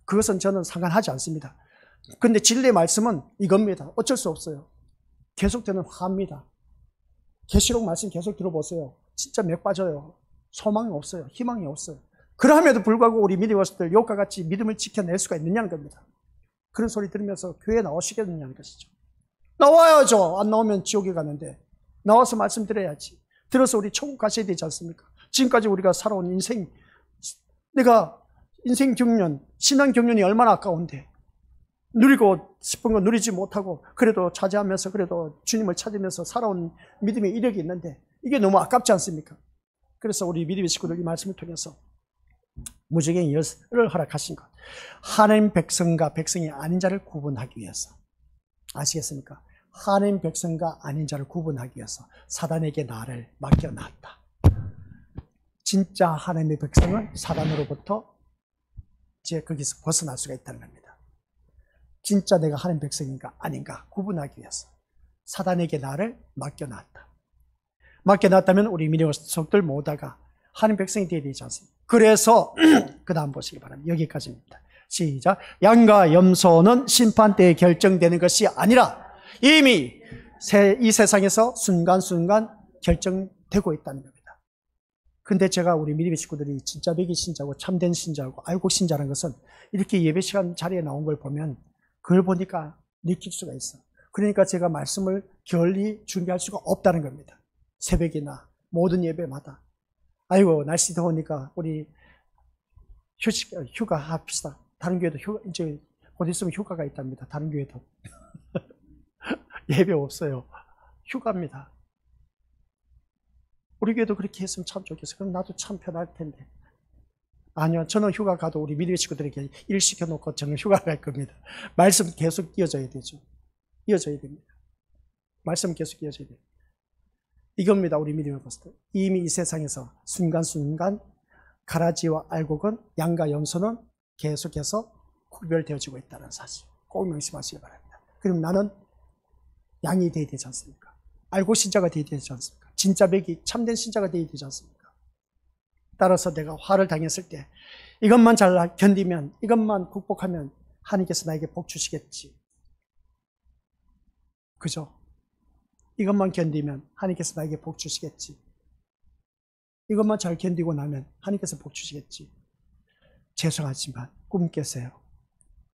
그것은 저는 상관하지 않습니다. 근데 진리의 말씀은 이겁니다. 어쩔 수 없어요. 계속되는 화입니다. 계시록 말씀 계속 들어보세요. 진짜 맥 빠져요. 소망이 없어요. 희망이 없어요. 그럼에도 불구하고 우리 믿음의 것들 욥과 같이 믿음을 지켜낼 수가 있느냐는 겁니다. 그런 소리 들으면서 교회에 나오시겠느냐는 것이죠. 나와야죠. 안 나오면 지옥에 가는데 나와서 말씀드려야지. 들어서 우리 천국 가셔야 되지 않습니까? 지금까지 우리가 살아온 인생, 내가 인생 경륜, 신앙 경륜이 얼마나 아까운데 누리고 싶은 거 누리지 못하고 그래도 차지하면서 그래도 주님을 찾으면서 살아온 믿음의 이력이 있는데 이게 너무 아깝지 않습니까? 그래서 우리 믿음의 식구들 이 말씀을 통해서 무적의 열쇠를 허락하신 것, 하나님 백성과 백성이 아닌 자를 구분하기 위해서, 아시겠습니까? 하나님 백성과 아닌 자를 구분하기 위해서 사단에게 나를 맡겨놨다. 진짜 하나님의 백성은 사단으로부터 이제 거기서 벗어날 수가 있다는 겁니다. 진짜 내가 하나님 백성인가 아닌가 구분하기 위해서 사단에게 나를 맡겨놨다. 맡겨놨다면 우리 믿음의 속들 모두가 하나님 백성이 되어야 되지 않습니까? 그래서 그 다음 보시기 바랍니다. 여기까지입니다. 시작. 양과 염소는 심판 때에 결정되는 것이 아니라 이미 이 세상에서 순간순간 결정되고 있다는 겁니다. 근데 제가 우리 믿음의 식구들이 진짜 배기 신자고 참된 신자고 알고 신자라는 것은 이렇게 예배 시간 자리에 나온 걸 보면 그걸 보니까 느낄 수가 있어. 그러니까 제가 말씀을 게을리 준비할 수가 없다는 겁니다. 새벽이나 모든 예배마다. 아이고, 날씨 더우니까 우리 휴가 합시다. 다른 교회도 이제 곧 있으면 휴가가 있답니다. 다른 교회도. 예배 없어요. 휴가입니다. 우리 교회도 그렇게 했으면 참 좋겠어요. 그럼 나도 참 편할 텐데. 아니요, 저는 휴가 가도 우리 믿음의 친구들에게 일 시켜놓고 저는 휴가 갈 겁니다. 말씀 계속 이어져야 되죠. 이어져야 됩니다. 말씀 계속 이어져야 돼요. 이겁니다. 우리 믿음의 것들. 이미 이 세상에서 순간순간 가라지와 알곡은 양과 염소는 계속해서 구별되어지고 있다는 사실. 꼭 명심하시기 바랍니다. 그럼 나는 양이 되어야 되지 않습니까? 알고 신자가 되어야 되지 않습니까? 진짜 백이 참된 신자가 되어야 되지 않습니까? 따라서 내가 화를 당했을 때 이것만 잘 견디면, 이것만 극복하면 하나님께서 나에게 복 주시겠지. 그죠? 이것만 견디면 하나님께서 나에게 복 주시겠지. 이것만 잘 견디고 나면 하나님께서 복 주시겠지. 죄송하지만 꿈 깨세요.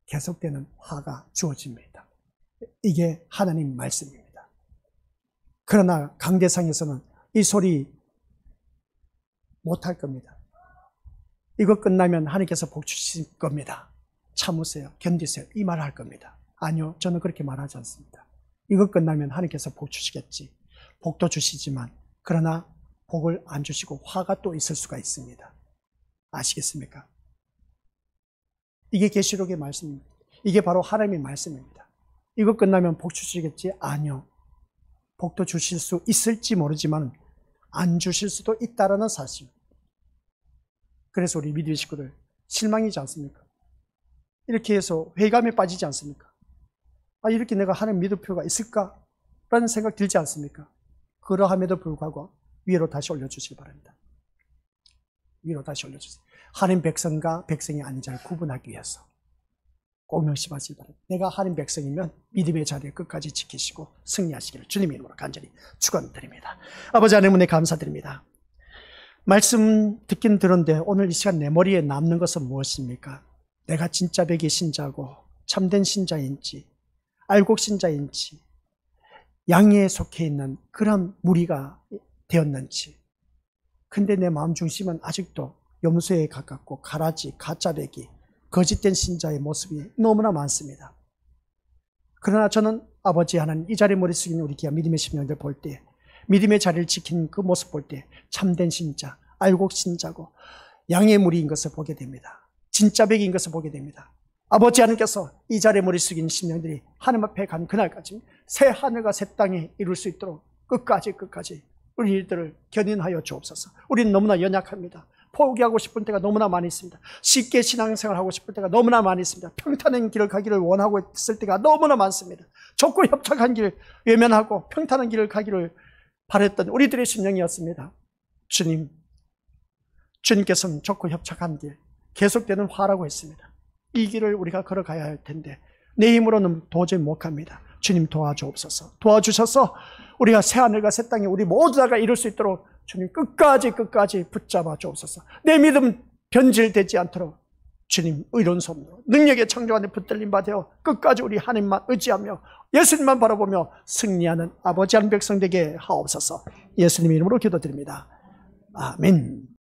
계속되는 화가 주어집니다. 이게 하나님 말씀입니다. 그러나 강대상에서는 이 소리 못할 겁니다. 이거 끝나면 하나님께서 복 주실 겁니다. 참으세요. 견디세요. 이 말을 할 겁니다. 아니요, 저는 그렇게 말하지 않습니다. 이거 끝나면 하나님께서 복 주시겠지. 복도 주시지만 그러나 복을 안 주시고 화가 또 있을 수가 있습니다. 아시겠습니까? 이게 계시록의 말씀입니다. 이게 바로 하나님의 말씀입니다. 이거 끝나면 복 주시겠지? 아니요. 복도 주실 수 있을지 모르지만 안 주실 수도 있다라는 사실. 그래서 우리 믿음의 식구들 실망이지 않습니까? 이렇게 해서 회감에 빠지지 않습니까? 아, 이렇게 내가 하나님 믿을 필요가 있을까? 라는 생각 들지 않습니까? 그러함에도 불구하고 위로 다시 올려주시기 바랍니다. 위로 다시 올려주세요. 하나님 백성과 백성이 아닌 자를 구분하기 위해서 꼭 명심하시기 바랍니다. 내가 하나님 백성이면 믿음의 자리에 끝까지 지키시고 승리하시기를 주님의 이름으로 간절히 축원드립니다. 아버지 하나님 은혜 감사드립니다. 말씀 듣긴 들었는데 오늘 이 시간 내 머리에 남는 것은 무엇입니까? 내가 진짜 백의 신자고 참된 신자인지 알곡 신자인지 양에 속해 있는 그런 무리가 되었는지. 근데 내 마음 중심은 아직도 염소에 가깝고 가라지, 가짜배기, 거짓된 신자의 모습이 너무나 많습니다. 그러나 저는 아버지 하나님 이 자리에 머리 숙이는 우리 귀한 믿음의 심령들 볼 때, 믿음의 자리를 지키는 그 모습 볼 때 참된 신자, 알곡 신자고 양의 무리인 것을 보게 됩니다. 진짜 백인 것을 보게 됩니다. 아버지 하나님께서 이 자리에 머리 숙인 심령들이 하나님 앞에 간 그날까지 새 하늘과 새 땅에 이룰 수 있도록 끝까지 우리들을 견인하여 주옵소서. 우리는 너무나 연약합니다. 포기하고 싶은 때가 너무나 많이 있습니다. 쉽게 신앙생활 하고 싶을 때가 너무나 많이 있습니다. 평탄한 길을 가기를 원하고 있을 때가 너무나 많습니다. 좁고 협착한 길 외면하고 평탄한 길을 가기를 바랬던 우리들의 심령이었습니다. 주님께서는 좁고 협착한 길, 계속되는 화라고 했습니다. 이 길을 우리가 걸어가야 할 텐데 내 힘으로는 도저히 못 갑니다. 주님 도와주옵소서. 도와주셔서 우리가 새하늘과 새 땅에 우리 모두 다가 이룰 수 있도록 주님 끝까지 붙잡아 주옵소서. 내 믿음 변질되지 않도록 주님 의로운 손으로 능력의 창조 안에 붙들림 받아 끝까지 우리 하나님만 의지하며 예수님만 바라보며 승리하는 아버지 하나님 백성 되게 하옵소서. 예수님 이름으로 기도드립니다. 아멘.